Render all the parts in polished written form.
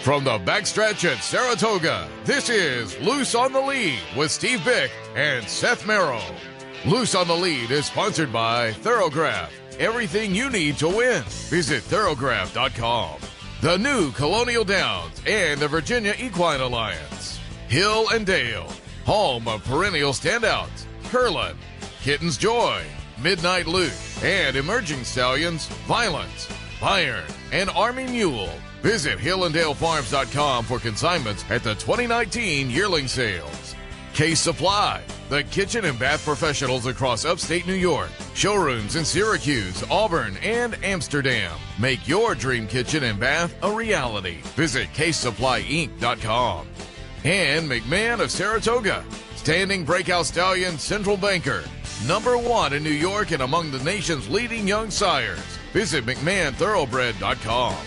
From the backstretch at Saratoga, this is Loose on the Lead with Steve Byk and Seth Merrow. Loose on the Lead is sponsored by Thoroughgraph. Everything you need to win. Visit thoroughgraph.com. The new Colonial Downs and the Virginia Equine Alliance. Hill and Dale, home of perennial standouts, Curlin, Kitten's Joy, Midnight Loot, and emerging stallions, Violence, Bayern, and Army Mule. Visit hillanddalefarms.com for consignments at the 2019 yearling sales. Case Supply, the kitchen and bath professionals across upstate New York. Showrooms in Syracuse, Auburn, and Amsterdam. Make your dream kitchen and bath a reality. Visit CaseSupplyInc.com. And McMahon of Saratoga, standing breakout stallion Central Banker. #1 in New York and among the nation's leading young sires. Visit McMahonThoroughbred.com.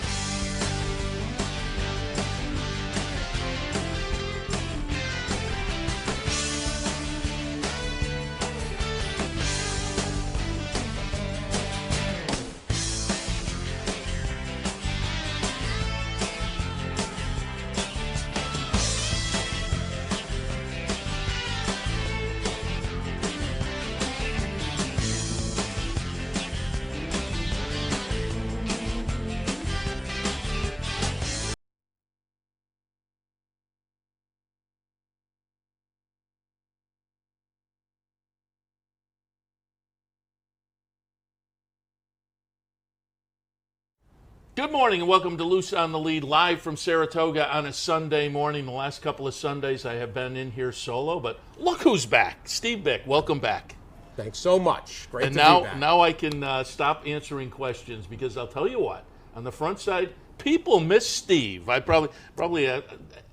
Good morning and welcome to Loose on the Lead, live from Saratoga on a Sunday morning. The last couple of Sundays I have been in here solo, but look who's back. Steve Byk, welcome back. Thanks so much. Great and to now, be back. now I can stop answering questions because I'll tell you what, on the front side, people miss Steve. I probably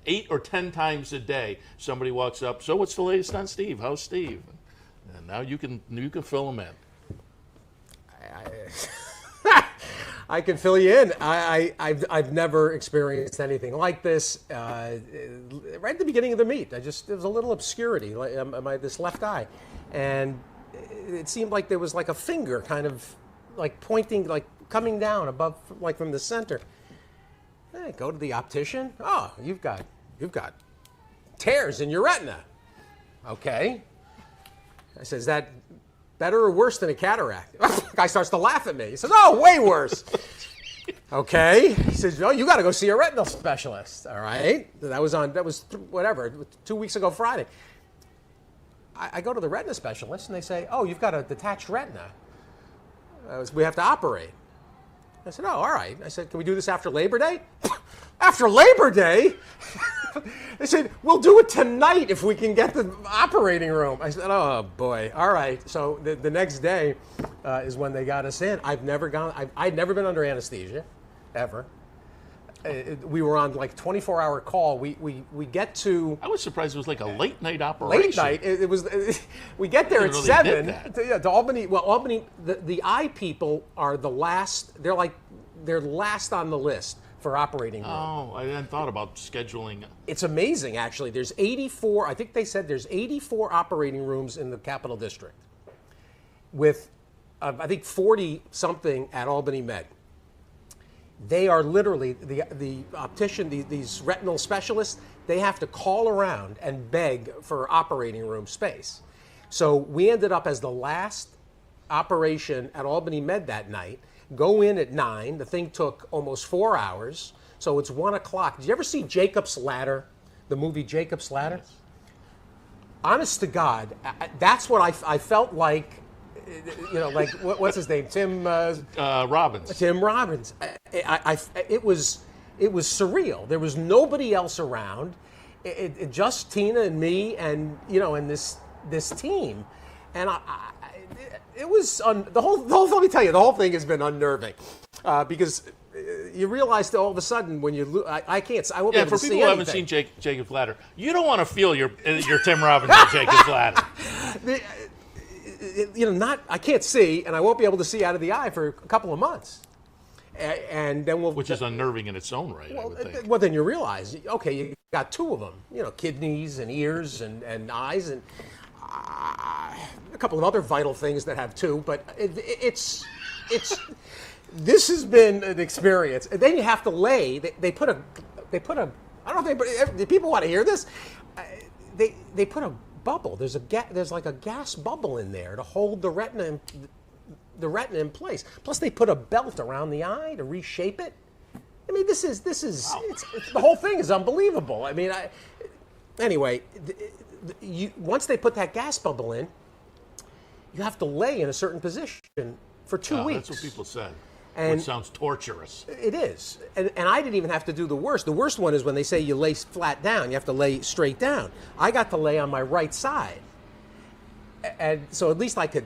8 or 10 times a day somebody walks up, so what's the latest on Steve? How's Steve? And now you can fill him in. I can fill you in. I've never experienced anything like this. Right at the beginning of the meet, there was a little obscurity, this left eye, and it seemed like there was like a finger kind of like pointing, like coming down above, like from the center. Hey, go to the optician. Oh, you've got tears in your retina. Okay. I said, is that better or worse than a cataract? The guy starts to laugh at me. He says, oh, way worse. Okay. He says, oh, you got to go see a retinal specialist. All right. That was 2 weeks ago Friday. I go to the retina specialist, and they say, oh, you've got a detached retina. We have to operate. I said, oh, all right. I said, can we do this after Labor Day? After Labor Day? They said, we'll do it tonight if we can get the operating room. I said, oh, boy. All right. So the next day is when they got us in. I'd never been under anesthesia, ever. We were on like 24-hour call. We get to... I was surprised it was like a late night operation. Late night. It was. We get there at 7. To Albany. Well, Albany, the eye people are the last. They're last on the list for operating room. Oh, I hadn't thought about scheduling. It's amazing, actually. There's 84, I think they said there's 84 operating rooms in the Capital District with, I think, 40-something at Albany Med. They are literally, the optician, these retinal specialists, they have to call around and beg for operating room space. So we ended up as the last operation at Albany Med that night. Go in at 9. The thing took almost 4 hours. So it's 1 o'clock. Did you ever see Jacob's Ladder, the movie Jacob's Ladder? Yes. Honest to God, that's what I felt like. You know, like what's his name? Tim Robbins. Tim Robbins. It was surreal. There was nobody else around. Just Tina and me, and and this team, and it was the whole. Let me tell you, the whole thing has been unnerving because you realize all of a sudden when you I won't be able to see anything. For people who haven't seen Jacob's Ladder, you don't want to feel your Tim Robbins in Jacob's Ladder. I can't see, and I won't be able to see out of the eye for a couple of months. And then which is unnerving in its own right, I would think. Well, then you realize, okay, you got 2 of them, kidneys and ears and eyes and a couple of other vital things that have 2, but it's this has been an experience. And then you have to lay, they put They put a. I don't think. Do people want to hear this? They put a bubble. There's like a gas bubble in there to hold the retina in place. Plus, they put a belt around the eye to reshape it. I mean, this is Wow. it's the whole thing is unbelievable. I mean, anyway, once they put that gas bubble in, you have to lay in a certain position for 2 weeks. That's what people said. And Which sounds torturous. it is. And I didn't even have to do the worst. The worst one is when they say you lay flat down. You have to lay straight down. I got to lay on my right side. And so at least I could,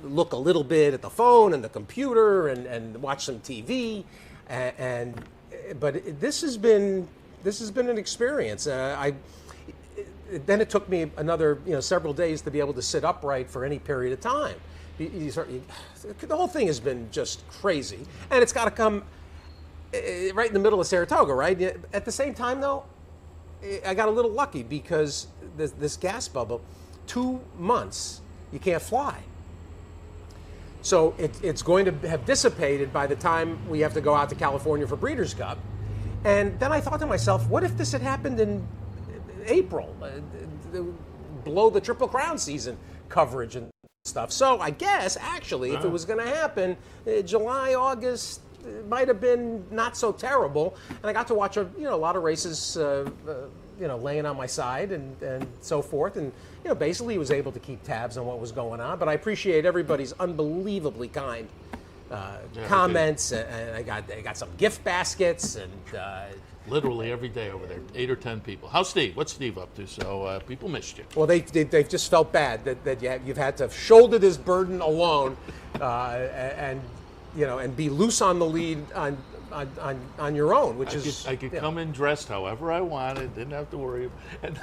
look a little bit at the phone and the computer and watch some TV. But this has been an experience. Then it took me another, several days to be able to sit upright for any period of time. The whole thing has been just crazy, and it's got to come right in the middle of Saratoga, right? At the same time, though, I got a little lucky because this gas bubble, 2 months, you can't fly. So it's going to have dissipated by the time we have to go out to California for Breeders' Cup. And then I thought to myself, what if this had happened in April, below the Triple Crown season coverage and stuff? So I guess actually, if it was going to happen, July, August, it might have been not so terrible. And I got to watch a lot of races, laying on my side and so forth. And basically was able to keep tabs on what was going on. But I appreciate everybody's unbelievably kind comments, and I got some gift baskets and. Literally every day over there, 8 or 10 people. How's Steve? What's Steve up to? So people missed you. Well, they've just felt bad that you've had to shoulder this burden alone, and be loose on the lead on your own, which I could come in dressed however I wanted, didn't have to worry. And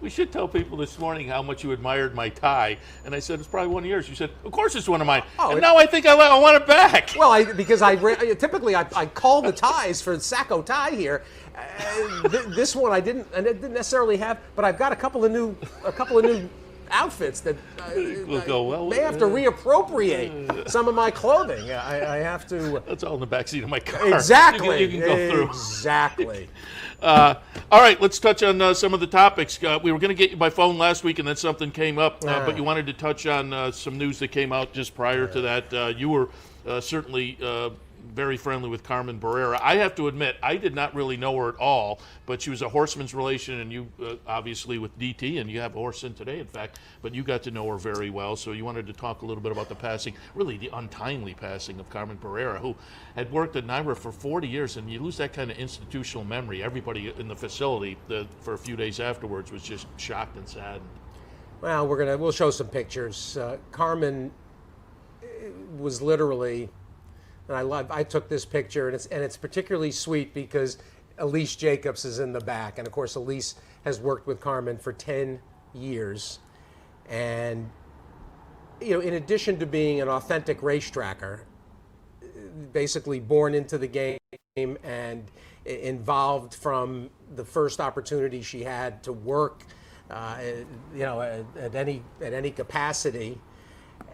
we should tell people this morning how much you admired my tie. And I said, it's probably one of yours. You said, of course it's one of mine. And now I think I want it back. Well, because typically I call the ties for Sacco tie here. This one I didn't necessarily have, but I've got a couple of new outfits that will go well. May have to reappropriate some of my clothing. I have to. That's all in the backseat of my car. Exactly. You can go through. Exactly. All right, let's touch on some of the topics. We were going to get you by phone last week, and then something came up, but you wanted to touch on some news that came out just prior to that. You were certainly very friendly with Carmen Barrera. I have to admit, I did not really know her at all, but she was a horseman's relation, and you obviously with DT, and you have a horse in today, in fact, but you got to know her very well, so you wanted to talk a little bit about the passing, really the untimely passing of Carmen Barrera, who had worked at NYRA for 40 years, and you lose that kind of institutional memory. Everybody in the facility for a few days afterwards was just shocked and saddened. Well, we'll show some pictures. Carmen was literally. And I took this picture, and it's particularly sweet because Elise Jacobs is in the back. And of course, Elise has worked with Carmen for 10 years. And, in addition to being an authentic racetracker, basically born into the game and involved from the first opportunity she had to work, at any capacity,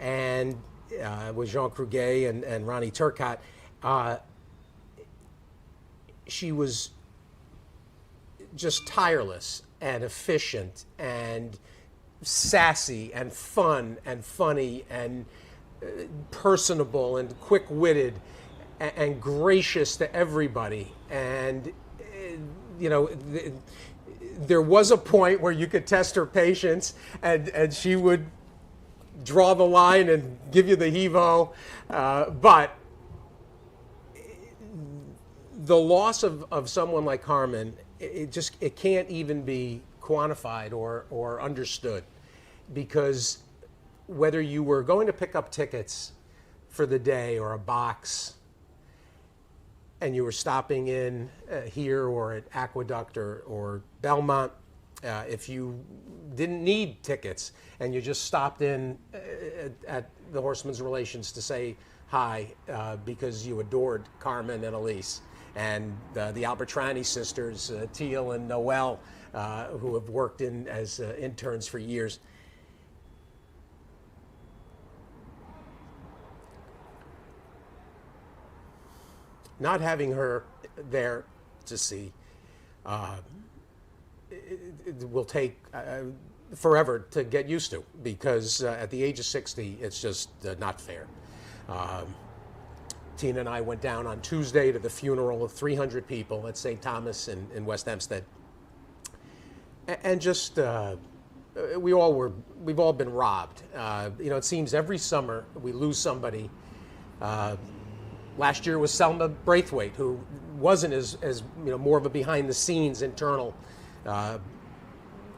and with Jean Cruguet and Ronnie Turcotte, she was just tireless and efficient and sassy and fun and funny and personable and quick-witted and gracious to everybody. And, there was a point where you could test her patience, and she would draw the line and give you the heave-ho, but the loss of someone like Carmen, it can't even be quantified or understood, because whether you were going to pick up tickets for the day or a box, and you were stopping in here or at Aqueduct or Belmont, if you didn't need tickets and you just stopped in at the Horsemen's Relations to say hi because you adored Carmen and Elise, and the Albertrani sisters, Teal and Noelle, who have worked as interns for years. Not having her there to see it will take forever to get used to, because at the age of 60, it's just not fair. Tina and I went down on Tuesday to the funeral of 300 people at St. Thomas in West Hempstead, and just we've all been robbed. It seems every summer we lose somebody. Last year was Selma Braithwaite, who wasn't as more of a behind the scenes internal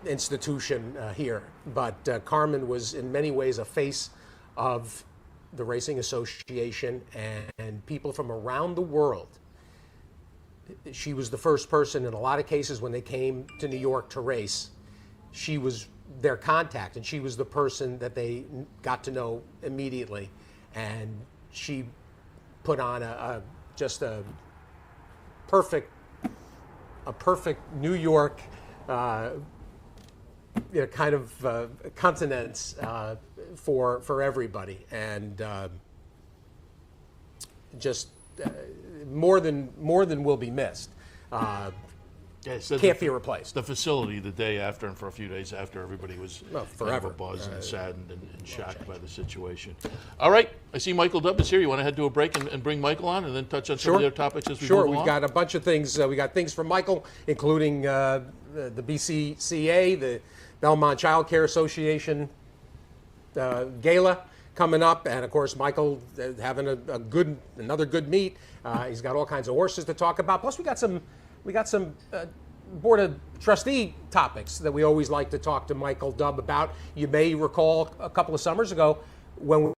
institution here, but Carmen was in many ways a face of the Racing Association, and people from around the world. She was the first person in a lot of cases when they came to New York to race. She was their contact, and she was the person that they got to know immediately, and she put on just a perfect New York kind of continence for everybody, and just more than will be missed. Can't be replaced. The facility the day after and for a few days after, everybody was forever buzzed and saddened and shocked by the situation. All right, I see Michael Dubb is here. You want to head to a break and bring Michael on, and then touch on some of the other topics as we move along? We've got a bunch of things. We got things from Michael, including the BCCA, the Belmontchildcare Association gala coming up, and of course Michael having another good meet. He's got all kinds of horses to talk about. Plus we got some Board of Trustee topics that we always like to talk to Michael Dubb about. You may recall a couple of summers ago when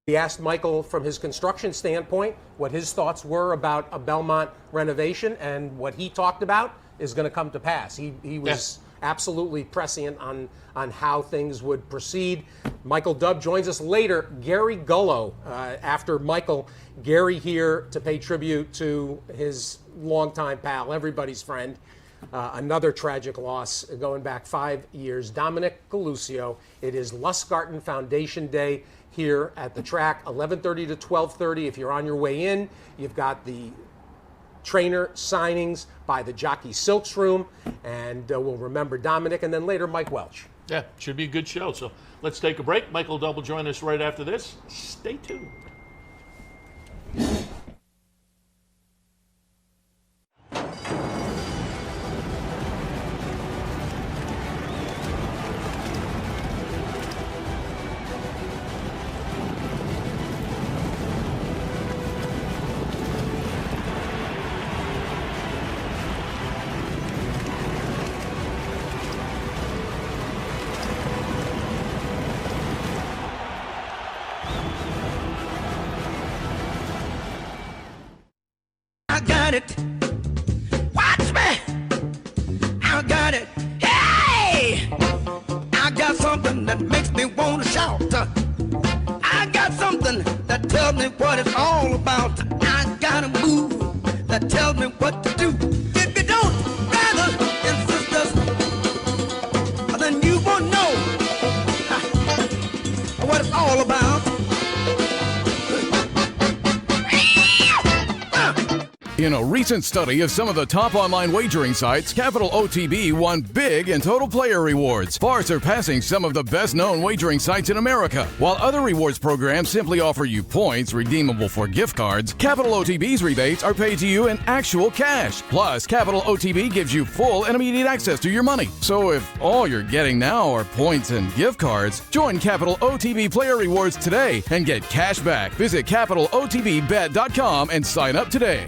we asked Michael from his construction standpoint what his thoughts were about a Belmont renovation, and what he talked about is going to come to pass. He was absolutely prescient on how things would proceed. Michael Dubb joins us later. Gary Gullo, after Michael, Gary here to pay tribute to his longtime pal, everybody's friend. Another tragic loss going back 5 years, Dominic Galusio. It is Lustgarten Foundation Day here at the track, 11:30 to 12:30. If you're on your way in, you've got the trainer signings by the Jockey Silks Room, and we'll remember Dominic, and then later Mike Welsch. Yeah, should be a good show. So let's take a break. Michael Dubb will join us right after this. Stay tuned. Got it. Watch me. I got it. Hey! I got something that makes me want to shout. I got something that tells me what it's all about. I got a move that tells me what to do. If you don't, brothers and sisters, then you won't know what it's all about. In a recent study of some of the top online wagering sites, Capital OTB won big in total player rewards, far surpassing some of the best-known wagering sites in America. While other rewards programs simply offer you points redeemable for gift cards, Capital OTB's rebates are paid to you in actual cash. Plus, Capital OTB gives you full and immediate access to your money. So if all you're getting now are points and gift cards, join Capital OTB Player Rewards today and get cash back. Visit CapitalOTBBet.com and sign up today.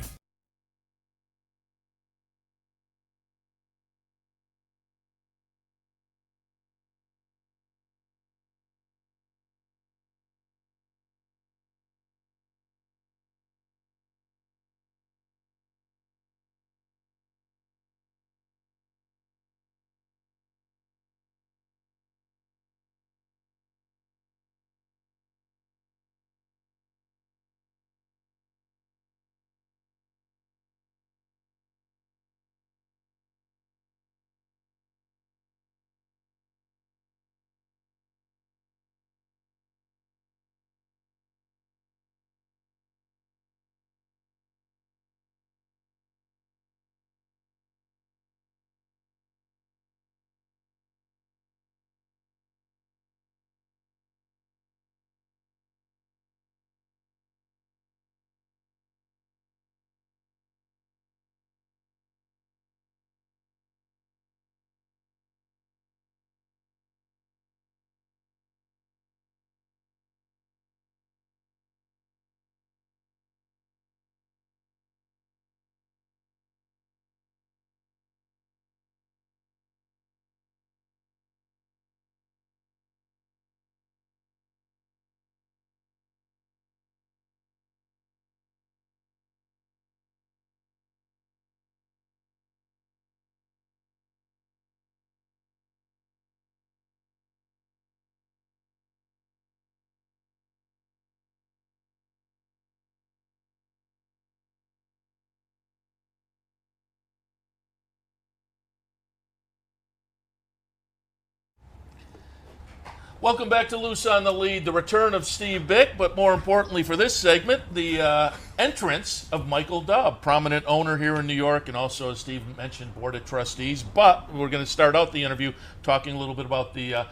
Welcome back to Loose on the Lead, the return of Steve Byk, but more importantly for this segment, the entrance of Michael Dubb, prominent owner here in New York, and also, as Steve mentioned, board of trustees. But we're going to start out the interview talking a little bit about the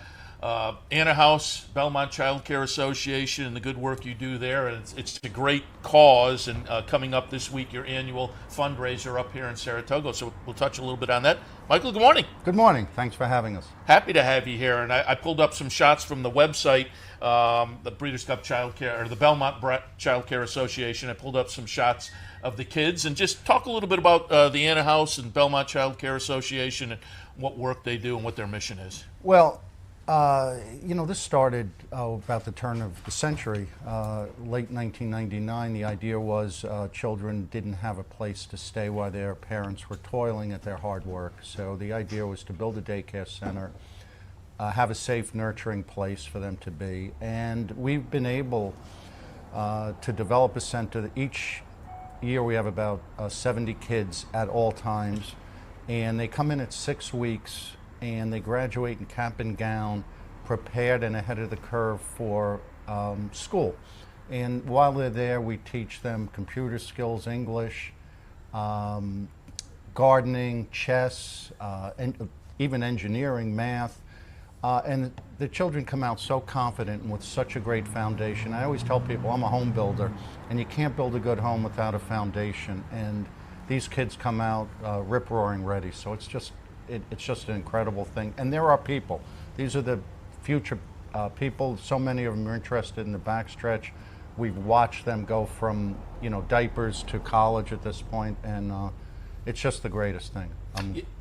Anna House Belmontchildcare Association and the good work you do there. And it's a great cause, and coming up this week, your annual fundraiser up here in Saratoga. So we'll touch a little bit on that. Michael, good morning. Good morning. Thanks for having us. Happy to have you here. And I pulled up some shots from the website, the Breeders' Cup Childcare, or the Belmont Childcare Association. I pulled up some shots of the kids, and just talk a little bit about the Anna House and Belmont Childcare Association and what work they do and what their mission is. Well, this started about the turn of the century, late 1999. The idea was children didn't have a place to stay while their parents were toiling at their hard work. So the idea was to build a daycare center, have a safe, nurturing place for them to be. And we've been able to develop a center. Each year we have about 70 kids at all times, and they come in at 6 weeks, and they graduate in cap and gown, prepared and ahead of the curve for school. And while they're there, we teach them computer skills, English, gardening, chess, and even engineering, math. And the children come out so confident and with such a great foundation. I always tell people I'm a home builder, and you can't build a good home without a foundation. And these kids come out rip-roaring ready. So it's just an incredible thing. And there are people. These are the future people. So many of them are interested in the backstretch. We've watched them go from diapers to college at this point, and it's just the greatest thing.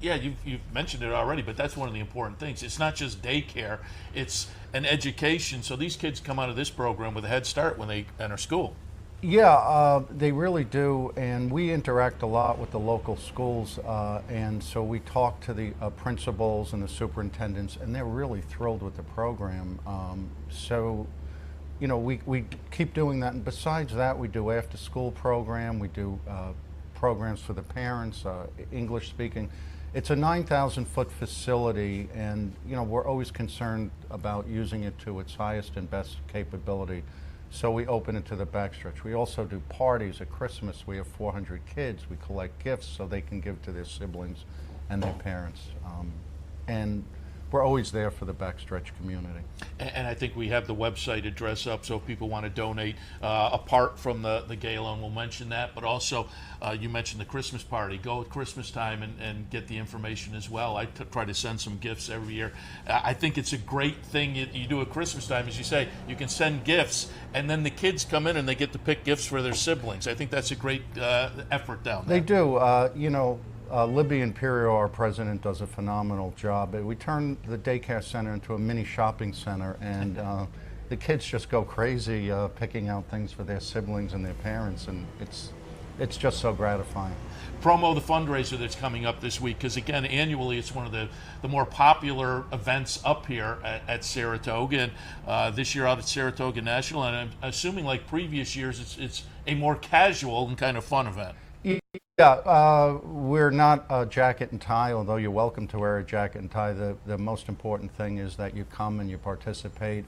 Yeah, you've mentioned it already, but that's one of the important things. It's not just daycare, it's an education. So these kids come out of this program with a head start when they enter school. Yeah, they really do, and we interact a lot with the local schools, and so we talk to the principals and the superintendents, and they're really thrilled with the program. We keep doing that, and besides that, we do after-school program, we do programs for the parents, English speaking. It's a 9,000-foot facility, and we're always concerned about using it to its highest and best capability. So we open it to the backstretch. We also do parties at Christmas. We have 400 kids. We collect gifts so they can give to their siblings and their parents. And we're always there for the backstretch community. And I think we have the website address up, so if people want to donate, apart from the gala, and we'll mention that, but also you mentioned the Christmas party. Go at Christmas time and get the information as well. I try to send some gifts every year. I think it's a great thing you do at Christmas time. As you say, you can send gifts, and then the kids come in and they get to pick gifts for their siblings. I think that's a great effort down there. They do. Libby Imperial, our president, does a phenomenal job. We turn the daycare center into a mini shopping center, and the kids just go crazy picking out things for their siblings and their parents, and it's just so gratifying. Promo the fundraiser that's coming up this week, because again, annually it's one of the more popular events up here at Saratoga, and this year out at Saratoga National, and I'm assuming like previous years it's a more casual and kind of fun event. Yeah, we're not a jacket and tie, although you're welcome to wear a jacket and tie. The most important thing is that you come and you participate.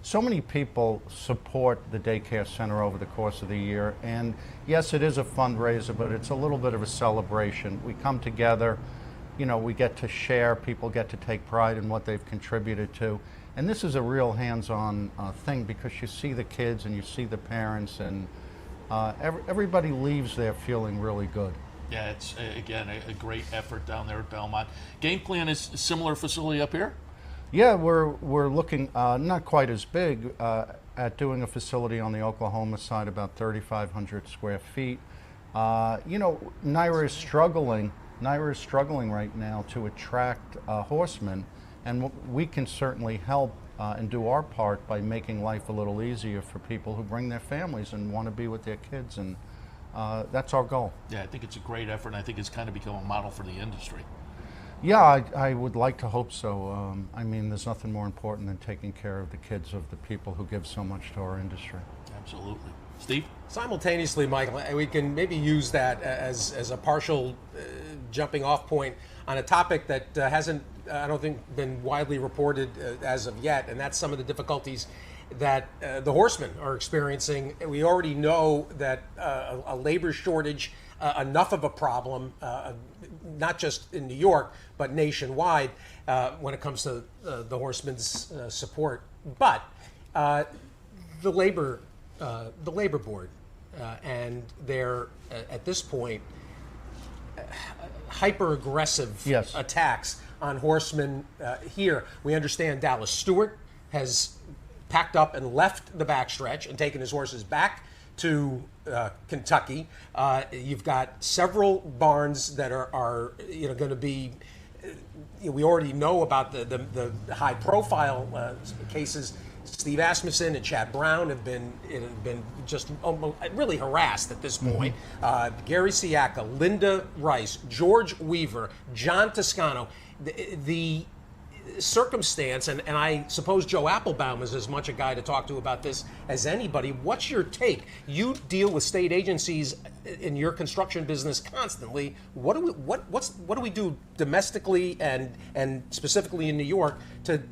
So many people support the daycare center over the course of the year, and yes, it is a fundraiser, but it's a little bit of a celebration. We come together, we get to share, people get to take pride in what they've contributed to, and this is a real hands-on thing, because you see the kids and you see the parents, and everybody leaves there feeling really good. Yeah, it's, again, a great effort down there at Belmont. Game plan is a similar facility up here? Yeah, we're looking, not quite as big, at doing a facility on the Oklahoma side, about 3,500 square feet. Naira is struggling right now to attract horsemen, and we can certainly help and do our part by making life a little easier for people who bring their families and want to be with their kids, and that's our goal. Yeah, I think it's a great effort, and I think it's kind of become a model for the industry. Yeah, I would like to hope so. There's nothing more important than taking care of the kids of the people who give so much to our industry. Absolutely. Steve? Simultaneously, Michael, we can maybe use that as a partial jumping off point on a topic that hasn't I don't think, been widely reported as of yet, and that's some of the difficulties that the horsemen are experiencing. We already know that a labor shortage, enough of a problem, not just in New York, but nationwide, when it comes to the horsemen's support. But the labor board and their, at this point, hyper-aggressive attacks on horsemen here. We understand Dallas Stewart has packed up and left the backstretch and taken his horses back to Kentucky. You've got several barns that are going to be. We already know about the high-profile cases. Steve Asmussen and Chad Brown have been just almost really harassed at this point. Gary Siaka, Linda Rice, George Weaver, John Toscano. The circumstance, and I suppose Joe Applebaum is as much a guy to talk to about this as anybody. What's your take? You deal with state agencies in your construction business constantly. What do we do domestically and specifically in New York to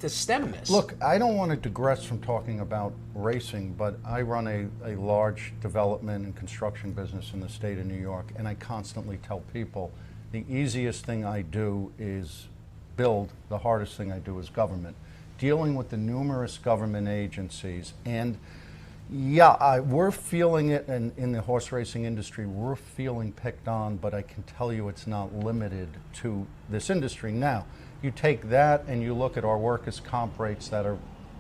stem this? Look, I don't want to digress from talking about racing, but I run a large development and construction business in the state of New York, and I constantly tell people the easiest thing I do is build, the hardest thing I do is government. Dealing with the numerous government agencies, and we're feeling it in the horse racing industry, we're feeling picked on, but I can tell you it's not limited to this industry. Now, you take that and you look at our workers' comp rates that are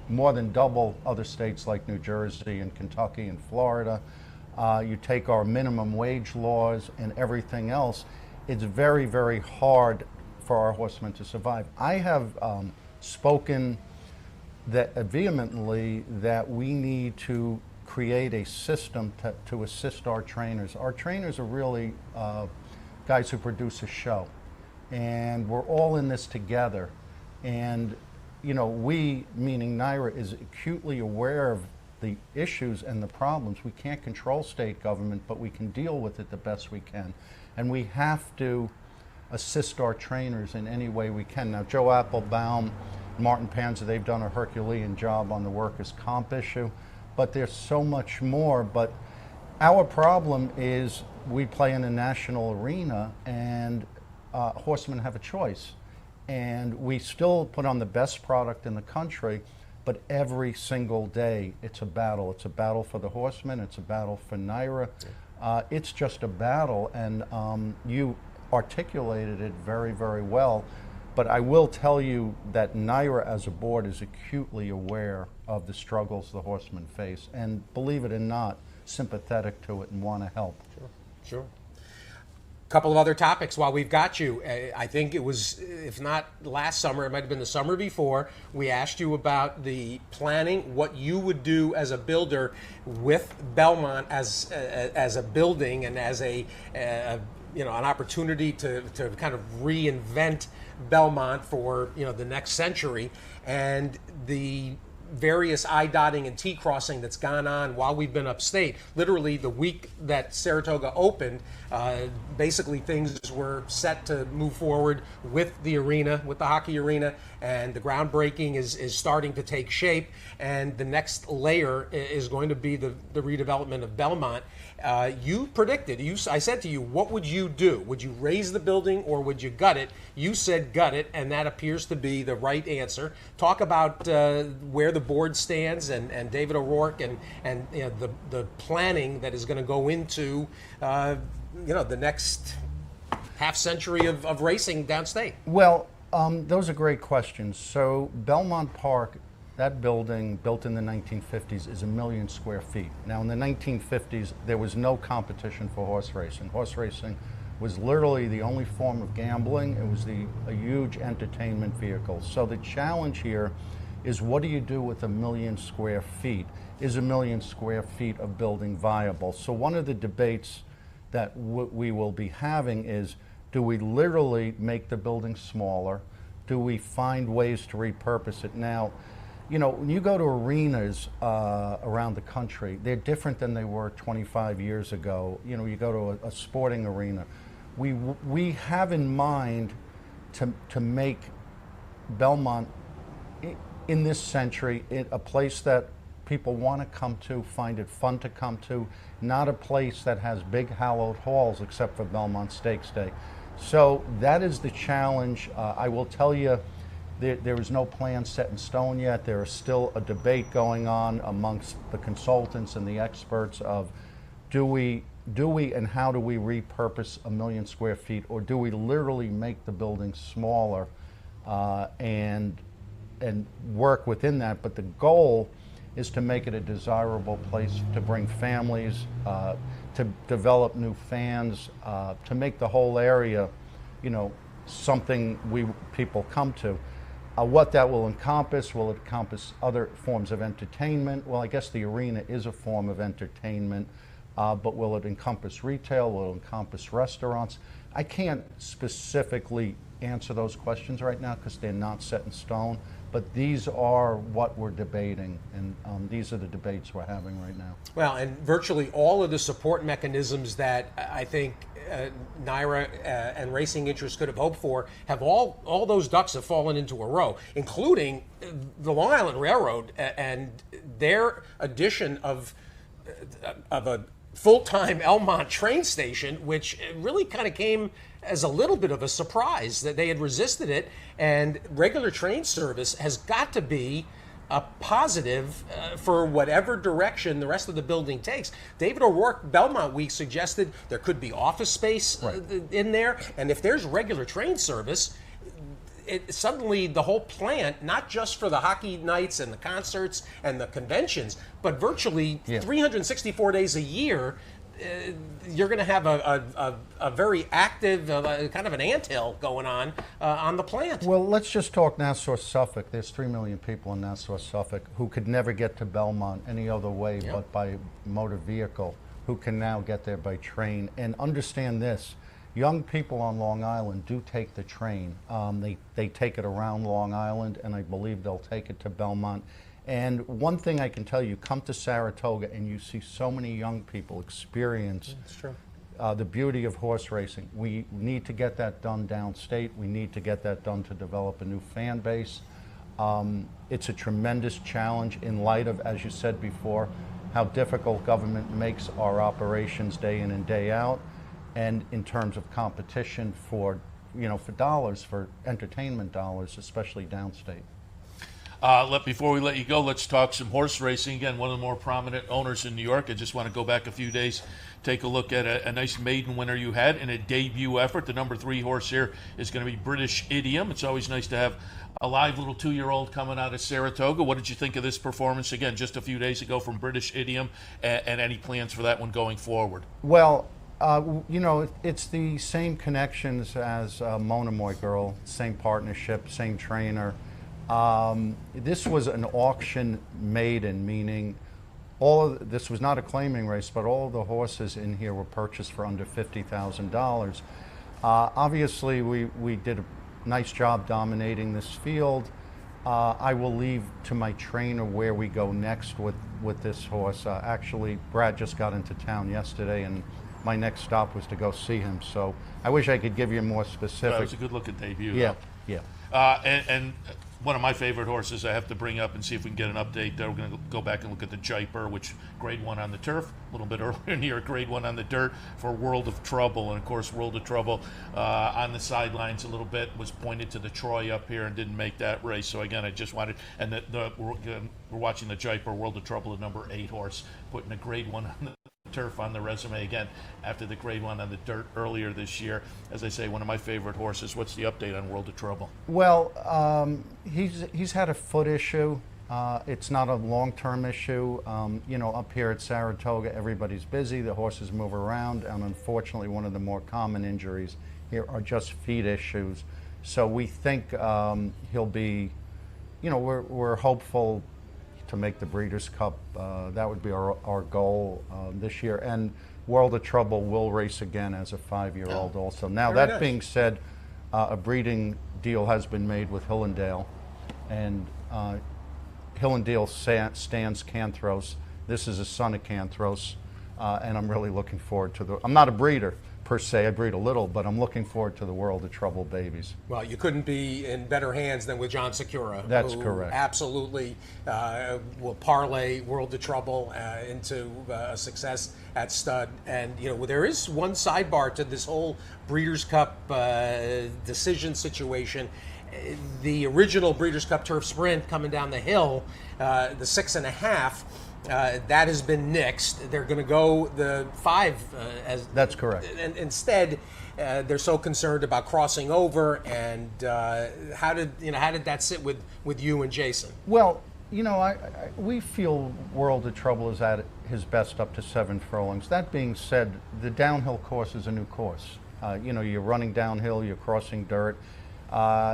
more than double other states like New Jersey and Kentucky and Florida. You take our minimum wage laws and everything else, it's very, very hard for our horsemen to survive. I have spoken vehemently that we need to create a system to assist our trainers. Our trainers are really guys who produce a show, and we're all in this together. And we, meaning NYRA, is acutely aware of the issues and the problems. We can't control state government, but we can deal with it the best we can. And we have to assist our trainers in any way we can. Now, Joe Applebaum, Martin Panza, they've done a Herculean job on the workers' comp issue, but there's so much more. But our problem is we play in a national arena, and horsemen have a choice. And we still put on the best product in the country, but every single day it's a battle. It's a battle for the horsemen, it's a battle for NYRA. It's just a battle, and you articulated it very, very well. But I will tell you that NYRA as a board is acutely aware of the struggles the horsemen face, and believe it or not, sympathetic to it and want to help. Sure. A couple of other topics while we've got you. I think it was, if not last summer, it might have been the summer before, we asked you about the planning, what you would do as a builder with Belmont as a building and as an opportunity to kind of reinvent Belmont for the next century, and the various I-dotting and T-crossing that's gone on while we've been upstate. Literally the week that Saratoga opened, basically things were set to move forward with the arena, with the hockey arena, and the groundbreaking is starting to take shape, and the next layer is going to be the redevelopment of Belmont. You predicted, I said to you, what would you do? Would you raise the building or would you gut it? You said gut it, and that appears to be the right answer. Talk about where the board stands and David O'Rourke and the planning that is going to go into the next half century of racing downstate. Well, those are great questions. So Belmont Park, that building, built in the 1950s, is 1 million square feet. Now, in the 1950s, there was no competition for horse racing. Horse racing was literally the only form of gambling. It was a huge entertainment vehicle. So the challenge here is, what do you do with 1 million square feet? Is 1 million square feet of building viable? So one of the debates that we will be having is, do we literally make the building smaller? Do we find ways to repurpose it? Now, when you go to arenas around the country, they're different than they were 25 years ago. You go to a sporting arena. We have in mind to make Belmont in this century a place that people want to come to, find it fun to come to, not a place that has big hallowed halls except for Belmont Stakes Day. So that is the challenge. I will tell you, there is no plan set in stone yet. There is still a debate going on amongst the consultants and the experts of do we and how do we repurpose 1 million square feet, or do we literally make the building smaller and work within that? But the goal is to make it a desirable place to bring families, to develop new fans, to make the whole area, something people come to. What that will encompass other forms of entertainment? Well, I guess the arena is a form of entertainment, but will it encompass retail? Will it encompass restaurants? I can't specifically answer those questions right now because they're not set in stone, but these are what we're debating, and these are the debates we're having right now. Well, and virtually all of the support mechanisms that I think NYRA and racing interests could have hoped for have all those ducks have fallen into a row, including the Long Island Railroad and their addition of a full-time Elmont train station, which really kind of came as a little bit of a surprise that they had resisted it. And regular train service has got to be a positive for whatever direction the rest of the building takes. David O'Rourke, Belmont Week, suggested there could be office space in there, and if there's regular train service, suddenly the whole plant, not just for the hockey nights and the concerts and the conventions, but virtually 364 days a year, you're going to have a very active kind of an anthill going on the plant. Well, let's just talk Nassau-Suffolk. There's 3 million people in Nassau-Suffolk who could never get to Belmont any other way but by motor vehicle, who can now get there by train. And understand this, young people on Long Island do take the train. They take it around Long Island, and I believe they'll take it to Belmont. And one thing I can tell you, come to Saratoga and you see so many young people experience the beauty of horse racing. We need to get that done downstate. We need to get that done to develop a new fan base. It's a tremendous challenge in light of, as you said before, how difficult government makes our operations day in and day out, and in terms of competition for dollars, for entertainment dollars, especially downstate. Before we let you go, let's talk some horse racing. Again, one of the more prominent owners in New York. I just want to go back a few days, take a look at a nice maiden winner you had in a debut effort. The number 3 horse here is going to be British Idiom. It's always nice to have a live little 2-year-old coming out of Saratoga. What did you think of this performance, again, just a few days ago from British Idiom, and any plans for that one going forward? Well, it's the same connections as Monomoy Girl, same partnership, same trainer. This was an auction maiden, meaning this was not a claiming race, but all of the horses in here were purchased for under $50,000. Obviously, we did a nice job dominating this field. I will leave to my trainer where we go next with this horse. Actually, Brad just got into town yesterday, and my next stop was to go see him. So I wish I could give you more specific. That was a good-looking debut. Yeah, though. And one of my favorite horses I have to bring up and see if we can get an update there. We're going to go back and look at the Jaipur, which grade 1 on the turf, a little bit earlier in the year, grade 1 on the dirt for World of Trouble. And of course, World of Trouble on the sidelines a little bit, was pointed to the Troy up here and didn't make that race. So again, I just wanted, and we're watching the Jaipur World of Trouble, the number 8 horse, putting a grade 1 on the turf on the resume again after the grade 1 on the dirt earlier this year. As I say, one of my favorite horses. What's the update on World of Trouble? Well, he's had a foot issue. It's not a long-term issue. Up here at Saratoga, everybody's busy. The horses move around, and unfortunately, one of the more common injuries here are just feet issues. So we think he'll be, we're hopeful to make the Breeders' Cup. That would be our goal this year. And World of Trouble will race again as a 5-year-old also. Now, Very that nice. being said, a breeding deal has been made with Hillendale, and Hillendale stands Canthros. This is a son of Canthros, and I'm really looking forward to I'm not a breeder, per se. I breed a little, but I'm looking forward to the World of Trouble babies. Well, you couldn't be in better hands than with John Secura. That's who correct. Absolutely will parlay World of Trouble into a success at stud. And, there is one sidebar to this whole Breeders' Cup decision situation. The original Breeders' Cup Turf Sprint coming down the hill, the 6.5, that has been nixed. They're going to go the 5 as That's correct. And instead, they're so concerned about crossing over. And how did that sit with you and Jason? Well, we feel World of Trouble is at his best up to 7 furlongs. That being said, the downhill course is a new course. You're running downhill, you're crossing dirt.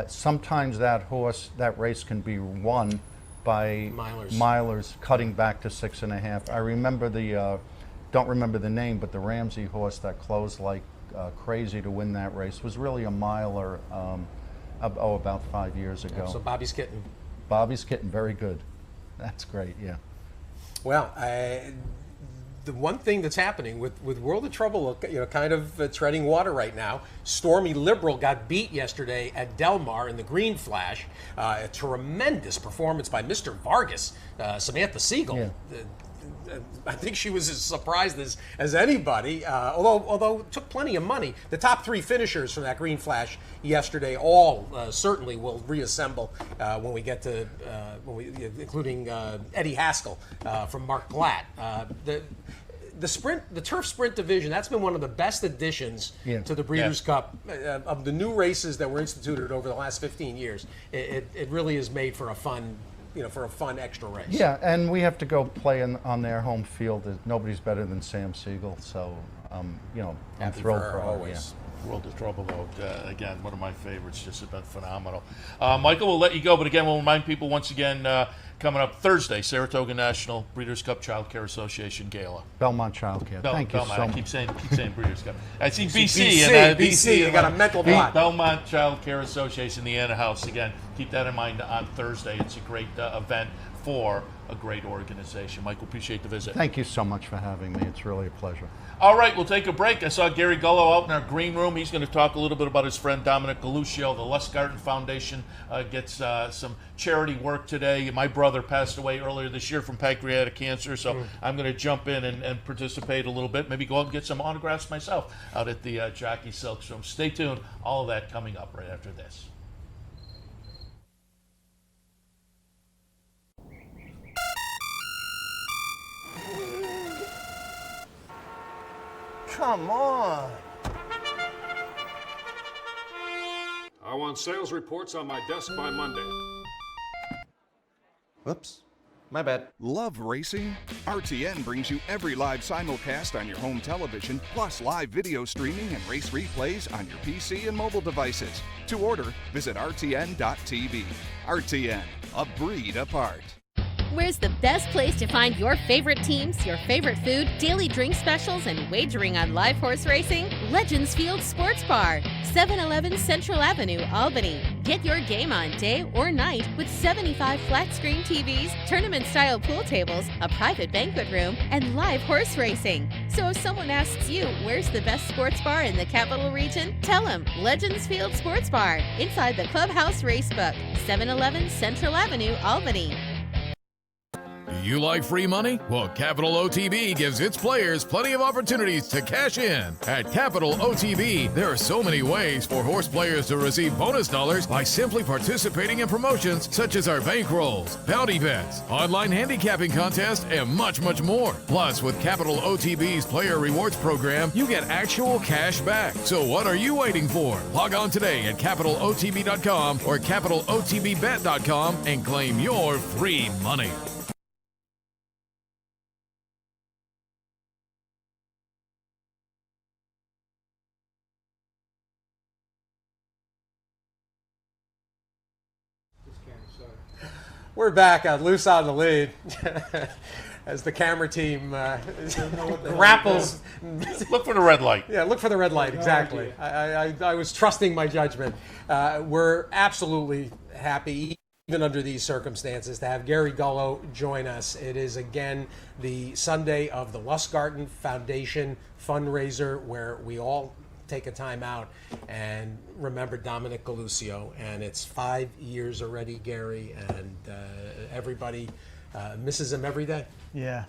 Sometimes that race can be won by milers cutting back to 6.5. I remember don't remember the name, but the Ramsey horse that closed like crazy to win that race was really a miler about 5 years ago. Yeah, so Bobby's Kitten. Bobby's Kitten, very good. That's great, yeah. Well, the one thing that's happening with World of Trouble, kind of treading water right now. Stormy Liberal got beat yesterday at Del Mar in the Green Flash. A tremendous performance by Mr. Vargas, Samantha Siegel. Yeah. I think she was as surprised as anybody, although it took plenty of money. The top 3 finishers from that Green Flash yesterday all certainly will reassemble when we get to, including Eddie Haskell from Mark Glatt. The turf sprint division, that's been one of the best additions to the Breeders' Cup of the new races that were instituted over the last 15 years. It really is made for a fun extra race. Yeah, and we have to go play on their home field. Nobody's better than Sam Siegel, so I'm thrilled for her. Always. World of Trouble, though, again, one of my favorites, just about phenomenal. Michael, we'll let you go, but again, we'll remind people once again, coming up Thursday, Saratoga National Breeders' Cup Child Care Association Gala. Belmontchildcare. Thank you so much. I keep saying Breeders' Cup. I see BC. BC, you got a mental block. Belmontchildcare Association, the Anna House. Again, keep that in mind on Thursday. It's a great event for a great organization. Michael, appreciate the visit. Thank you so much for having me. It's really a pleasure. All right, we'll take a break. I saw Gary Gullo out in our green room. He's going to talk a little bit about his friend Dominic Galuccio. The Lustgarten Foundation gets some charity work today. My brother passed away earlier this year from pancreatic cancer, so I'm going to jump in and participate a little bit. Maybe go out and get some autographs myself out at the Jockey Silks Room. Stay tuned. All of that coming up right after this. Come on. I want sales reports on my desk by Monday. Whoops. My bad. Love racing? RTN brings you every live simulcast on your home television, plus live video streaming and race replays on your PC and mobile devices. To order, visit rtn.tv. RTN, a breed apart. Where's the best place to find your favorite teams, your favorite food, daily drink specials, and wagering on live horse racing? Legends Field Sports Bar, 711 Central Avenue, Albany. Get your game on day or night with 75 flat-screen TVs, tournament-style pool tables, a private banquet room, and live horse racing. So if someone asks you, where's the best sports bar in the capital region? Tell them Legends Field Sports Bar, inside the Clubhouse Racebook, 711 Central Avenue, Albany. You like free money? Well, Capital OTB gives its players plenty of opportunities to cash in. At Capital OTB, there are so many ways for horse players to receive bonus dollars by simply participating in promotions such as our bankrolls, bounty bets, online handicapping contests, and much, much more. Plus, with Capital OTB's Player Rewards program, you get actual cash back. So what are you waiting for? Log on today at CapitalOTB.com or CapitalOTBBet.com and claim your free money. We're back on Loose on the Lead as the camera team grapples. Look for the red light. Yeah, look for the red light, exactly. I was trusting my judgment. We're absolutely happy, even under these circumstances, to have Gary Gullo join us. It is, again, the Sunday of the Lustgarten Foundation fundraiser, where we all take a time out and remember Dominic Galusio. And it's 5 years already, Gary, and everybody misses him every day. Yeah.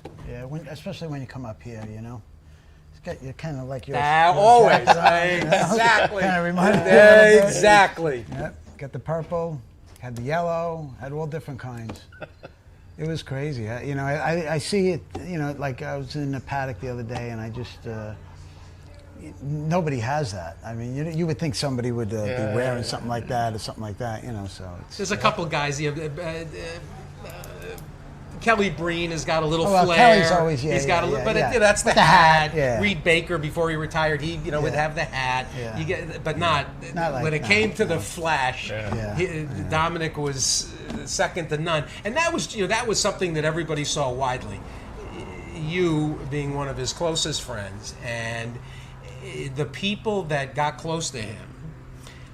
Especially when you come up here, you know. You're kind of like your always. Exactly. Kind of reminds me a little bit. Exactly. Yep. Got the purple, had the yellow, had all different kinds. It was crazy. I see it, like I was in the paddock the other day, and I just, nobody has that. I mean, you would think somebody would be wearing something like that or something like that, so it's... There's a couple guys, Kelly Breen has got a little flair. Kelly's always, he's got a little, that's the hat. Yeah. Reed Baker, before he retired, he would have the hat. Yeah. You get, but not like when it that. came to the flash. Dominic was second to none, and that was something that everybody saw widely. You being one of his closest friends, and the people that got close to him.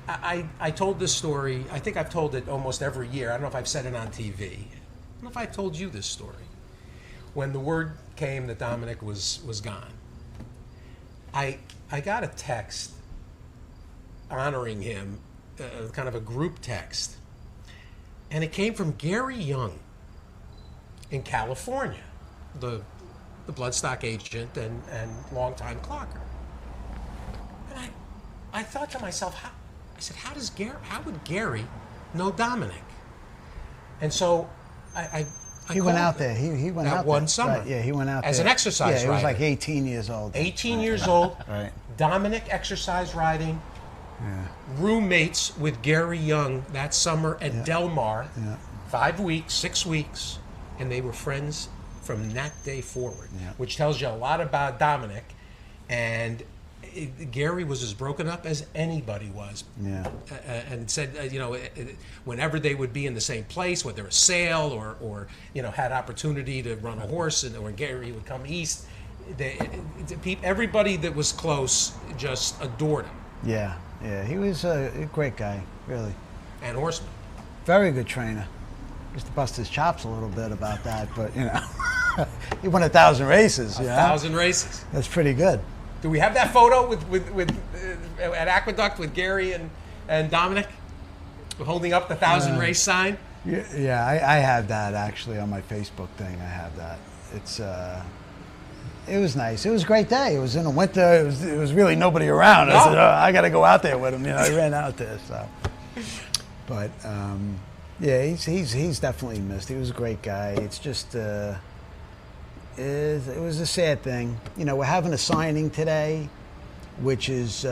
I told this story. I think I've told it almost every year. I don't know if I've said it on TV. I don't know if I told you this story. When the word came that Dominic was gone, I got a text honoring him, kind of a group text, and it came from Gary Young in California, the bloodstock agent and longtime clocker. And I thought to myself, how would Gary know Dominic? And so he went out there. He went out one there. summer. Right, yeah, he went out as there. an exercise rider. He was like 18 years old. 18 years old. Right. Dominic exercise riding. Yeah. Roommates with Gary Young that summer at Del Mar. Yeah. 5 weeks, 6 weeks, and they were friends from that day forward, which tells you a lot about Dominic. And Gary was as broken up as anybody was. Yeah. And said, whenever they would be in the same place, whether a sale or had opportunity to run a horse, and when Gary would come east, everybody that was close just adored him. Yeah, he was a great guy, really. And horseman. Very good trainer. Used to bust his chops a little bit about that, but he won 1,000 races. 1,000 races. That's pretty good. Do we have that photo with at Aqueduct with Gary and Dominic holding up the 1,000 race sign? Yeah, I have that actually on my Facebook thing. I have that. It was nice. It was a great day. It was in the winter. It was really nobody around. No. I said, I got to go out there with him. I ran out there. So, but yeah, he's definitely missed. He was a great guy. It's just. It was a sad thing. We're having a signing today, which is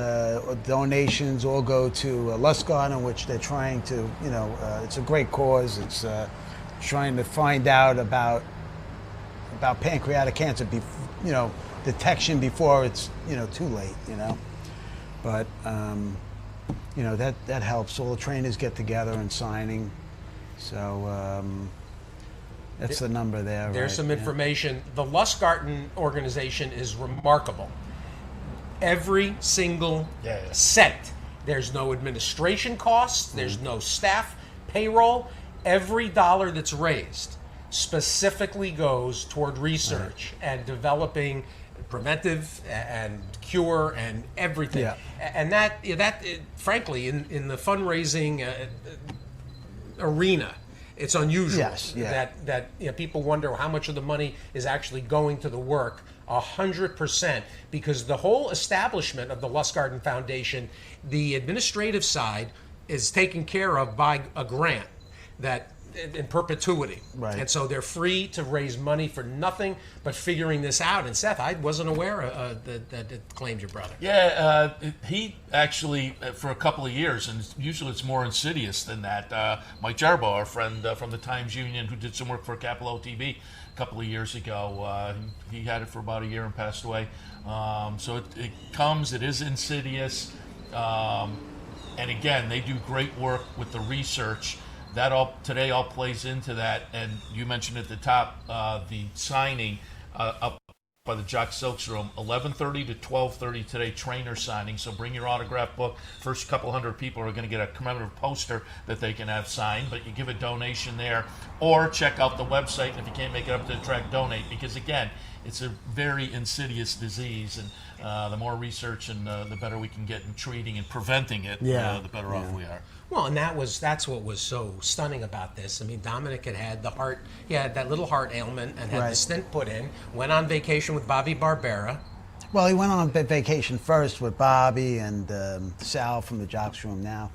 donations all go to Lustgarten, which they're trying to, it's a great cause. It's trying to find out about pancreatic cancer, detection before it's, too late, But, that helps. All the trainers get together and signing. So, that's the number there. There's some information. The Lustgarten organization is remarkable. Every single cent. There's no administration costs. There's no staff payroll. Every dollar that's raised specifically goes toward research and developing preventive and cure and everything. Yeah. And that frankly, in the fundraising arena, it's unusual that people wonder how much of the money is actually going to the work. 100%, because the whole establishment of the Lustgarten Foundation, the administrative side is taken care of by a grant that in perpetuity. Right. And so they're free to raise money for nothing but figuring this out. And Seth, I wasn't aware that it claimed your brother. Yeah, he actually, for a couple of years, and usually it's more insidious than that, Mike Jarbo, our friend from the Times Union, who did some work for Capital TV a couple of years ago, he had it for about a year and passed away. So it is insidious. And again, they do great work with the research. That today all plays into that, and you mentioned at the top the signing up by the Jock Silks Room, 11:30 to 12:30 today, trainer signing. So bring your autograph book. First couple hundred people are going to get a commemorative poster that they can have signed, but you give a donation there, or check out the website. And if you can't make it up to the track, donate, because again, it's a very insidious disease, and the more research and the better we can get in treating and preventing it, Yeah. the better off we are. Well, and that's what was so stunning about this. I mean, Dominic had the heart, he had that little heart ailment and had the stent put in, went on vacation with Bobby Barbera. Well, he went on vacation first with Bobby and Sal from the Jocks Room now.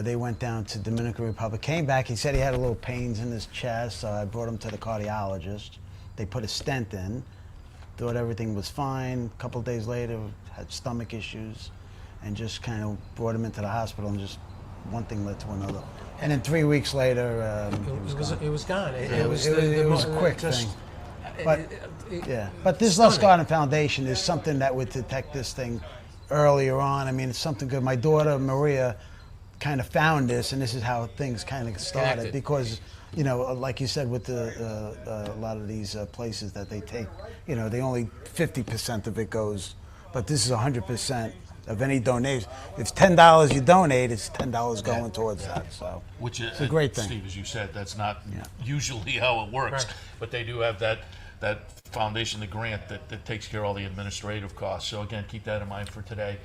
They went down to Dominican Republic, came back. He said he had a little pains in his chest, so I brought him to the cardiologist. They put a stent in, thought everything was fine. A couple of days later, had stomach issues, and just kind of brought him into the hospital, and just one thing led to another. And then 3 weeks later, It was gone. It was a quick thing. But this Lustgarten Foundation is something that would detect this thing earlier on. I mean, it's something good. My daughter, Maria, kind of found this, and this is how things kind of started. Because, you know, like you said, with a lot of these places that they take, you know, they only 50% of it goes, but this is 100% of any donation. If $10 you donate, it's $10 going towards that. So, which is it's a great thing. Steve, as you said, that's not usually how it works, but they do have that foundation, the grant that takes care of all the administrative costs. So again, keep that in mind for today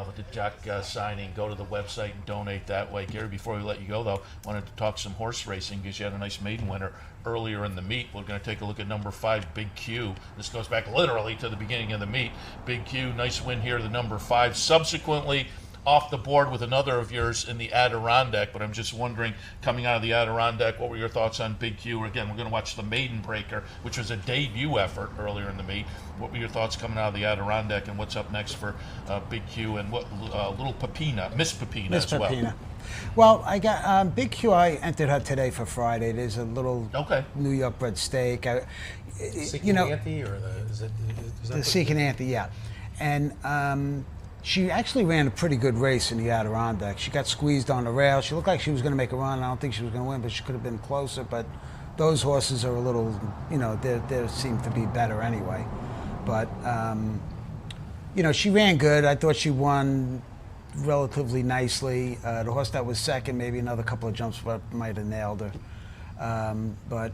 with the jock signing. Go to the website and donate that way. Gary, before we let you go though, wanted to talk some horse racing because you had a nice maiden winner earlier in the meet. We're going to take a look at number 5, Big Q. This goes back literally to the beginning of the meet. Big Q, nice win here, the number 5. Subsequently, off the board with another of yours in the Adirondack, but I'm just wondering, coming out of the Adirondack, what were your thoughts on Big Q? Again, we're going to watch the Maiden Breaker, which was a debut effort earlier in the meet. What were your thoughts coming out of the Adirondack, and what's up next for Big Q and what Little Pepina, Miss Pepina as well? Well, I got Big Q. I entered her today for Friday. There's a little New York bred stake. Seeking Ante, or is that the Seeking Ante, yeah. And she actually ran a pretty good race in the Adirondack. She got squeezed on the rail. She looked like she was going to make a run. I don't think she was going to win, but she could have been closer. But those horses are a little, you know, they seem to be better anyway. But, you know, she ran good. I thought she won relatively nicely. The horse that was second, maybe another couple of jumps, but might have nailed her. But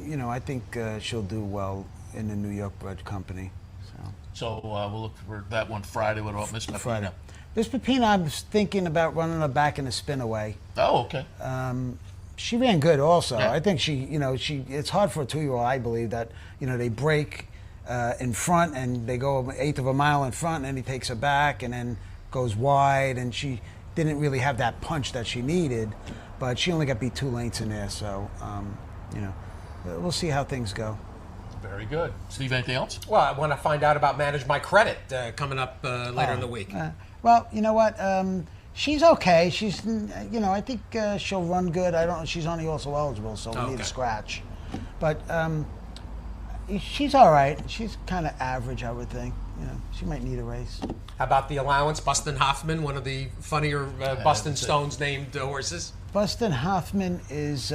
you know, I think she'll do well in the New York bred company. So we'll look for that one Friday. What about Miss Pepina? Friday. Miss Pepina, I was thinking about running her back in a spin away. Oh, okay. She ran good also. I think she, you know, it's hard for a 2-year-old, I believe, that, you know, they break in front and they go 1/8 of a mile in front, and then he takes her back and then goes wide, and she didn't really have that punch that she needed, but she only got beat 2 lengths in there, so, you know, we'll see how things go. Very good. Steve, anything else? Well, I want to find out about Manage My Credit coming up later in the week. Well, you know what? She's okay. She's, you know, I think she'll run good. She's only also eligible, so we need a scratch. But she's all right. She's kind of average, I would think. You know, she might need a race. How about the allowance? Bustin Hoffman, one of the funnier Bustin Stones named horses. Bustin Hoffman is,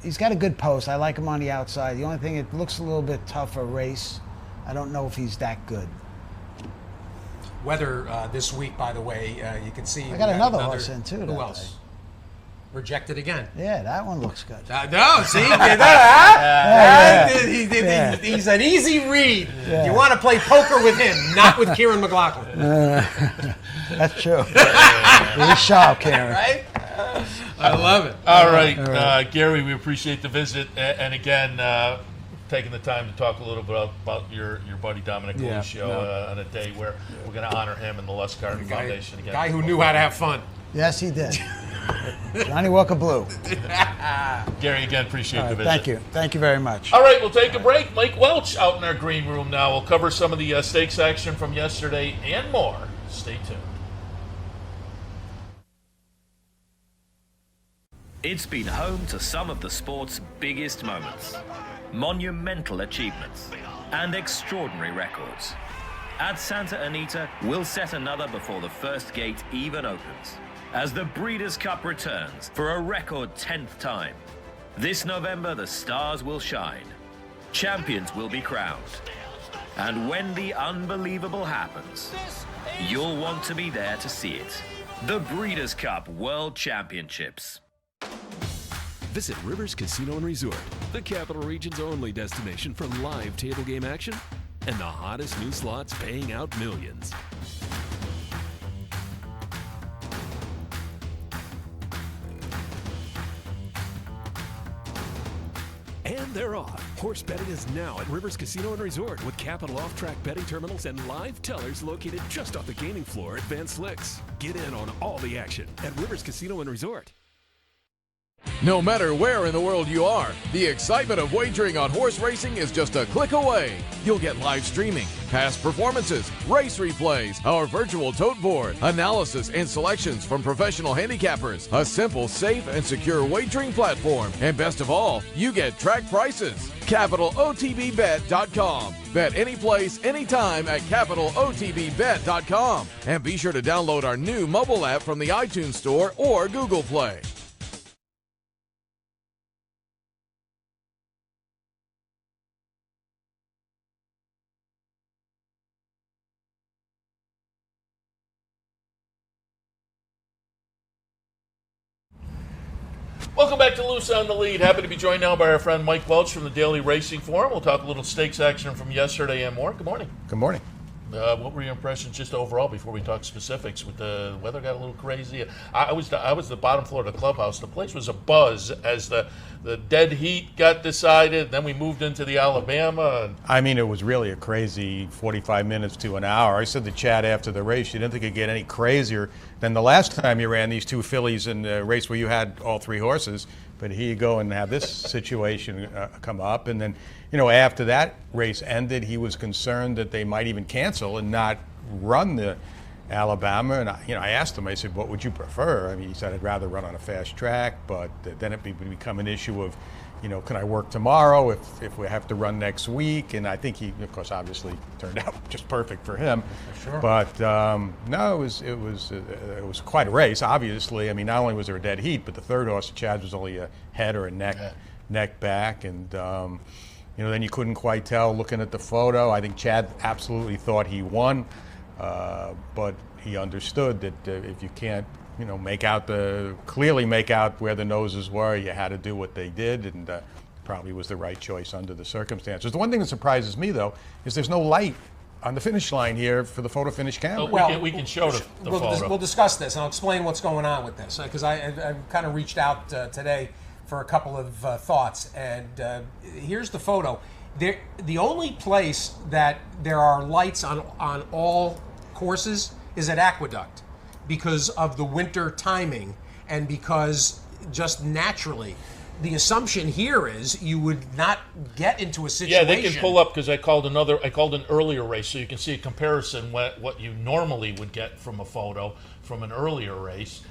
he's got a good post. I like him on the outside. The only thing, it looks a little bit tougher race. I don't know if he's that good. Weather this week, by the way, you can see. I got another horse in too. Who else? Rejected again. Yeah, that one looks good. No, see? He's an easy read. Yeah. You want to play poker with him, not with Kieran McLaughlin. That's true. He's sharp, Kieran. Right? I love it. All right. Gary, we appreciate the visit. And again, taking the time to talk a little bit about your buddy Dominic Lucio on a day where we're going to honor him and the Lustgarten Foundation again. Guy who knew how to have fun. Yes, he did. Johnny Walker Blue. Gary, again, appreciate the visit. Thank you. Thank you very much. All right, we'll take a break. Mike Welch out in our green room now. We'll cover some of the stakes action from yesterday and more. Stay tuned. It's been home to some of the sport's biggest moments, monumental achievements, and extraordinary records. At Santa Anita, we'll set another before the first gate even opens, as the Breeders' Cup returns for a record 10th time. This November, the stars will shine. Champions will be crowned. And when the unbelievable happens, you'll want to be there to see it. The Breeders' Cup World Championships. Visit Rivers Casino and Resort, the Capital Region's only destination for live table game action. and the hottest new slots paying out millions. And they're off. Horse betting is now at Rivers Casino and Resort with Capital off-track betting terminals and live tellers located just off the gaming floor at Van Slyck's. Get in on all the action at Rivers Casino and Resort. No matter where in the world you are, the excitement of wagering on horse racing is just a click away. You'll get live streaming, past performances, race replays, our virtual tote board, analysis and selections from professional handicappers, a simple, safe, and secure wagering platform, and best of all, you get track prices. CapitalOTBBet.com. Bet any place, anytime at CapitalOTBBet.com. And be sure to download our new mobile app from the iTunes Store or Google Play. Welcome back to Loose on the Lead. Happy to be joined now by our friend Mike Welsch from the Daily Racing Forum. We'll talk a little stakes action from yesterday and more. Good morning. Good morning. What were your impressions just overall before we talk specifics? With the weather got a little crazy. I was the bottom floor of the clubhouse. The place was a buzz as the dead heat got decided. Then we moved into the Alabama. I mean, it was really a crazy 45 minutes to an hour. I said to Chad after the race, you didn't think it'd get any crazier than the last time you ran these two fillies in a race where you had all three horses. But here you go and have this situation come up. And then, after that race ended, he was concerned that they might even cancel and not run the Alabama. And, I asked him, I said, what would you prefer? I mean, he said, I'd rather run on a fast track, but then it would become an issue of, can I work tomorrow if we have to run next week? And I think he, of course, obviously turned out just perfect for him. Sure. But no, it was quite a race. Obviously, I mean, not only was there a dead heat, but the third horse, Chad, was only a head or a neck back, and then you couldn't quite tell looking at the photo. I think Chad absolutely thought he won, but he understood that if you can't clearly make out where the noses were, you had to do what they did, and probably was the right choice under the circumstances. The one thing that surprises me, though, is there's no light on the finish line here for the photo finish camera. We can show the photo. We'll discuss this, and I'll explain what's going on with this, because I've kind of reached out today for a couple of thoughts, and here's the photo. The only place that there are lights on all courses is at Aqueduct, because of the winter timing and because just naturally the assumption here is you would not get into a situation. Yeah, they can pull up because I called an earlier race, so you can see a comparison what you normally would get from a photo from an earlier race.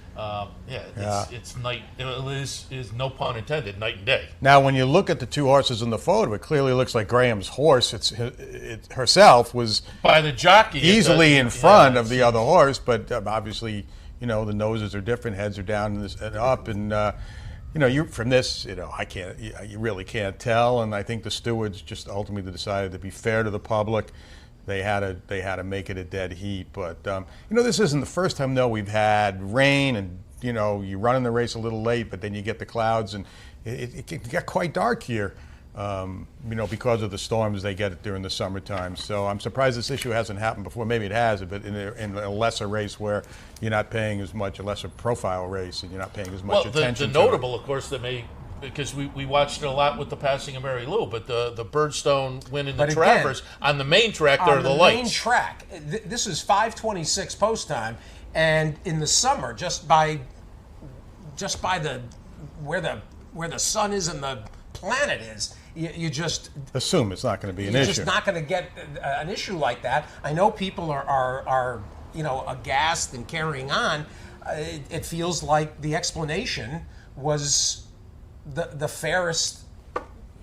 It's night. It is no pun intended, night and day. Now, when you look at the two horses in the photo, it clearly looks like Graham's horse. It herself was by the jockey easily in front of the other horse, but obviously, the noses are different, heads are down and up, and you from this, you really can't tell. And I think the stewards just ultimately decided to be fair to the public. They had to make it a dead heat, but this isn't the first time though we've had rain, and you run in the race a little late, but then you get the clouds, and it got quite dark here, because of the storms they get during the summertime. So I'm surprised this issue hasn't happened before. Maybe it has, but in a lesser race where you're not paying as much, a lesser profile race, and you're not paying as much attention. The notable, of course, because we watched it a lot with the passing of Mary Lou, but the Birdstone win in the Travers, on the main track, there are the lights. On the main track, this is 5:26 post time, and in the summer, just by the where the sun is and the planet is, you just assume it's not going to be an issue. You're just not going to get an issue like that. I know people are aghast and carrying on. It feels like the explanation was the fairest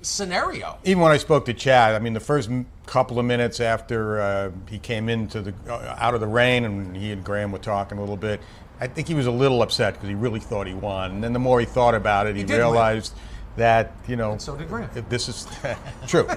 scenario. Even when I spoke to Chad, I mean, the first couple of minutes after he came into out of the rain, and he and Graham were talking a little bit, I think he was a little upset because he really thought he won. And then the more he thought about it, he realized that, and so did Graham. If this is true.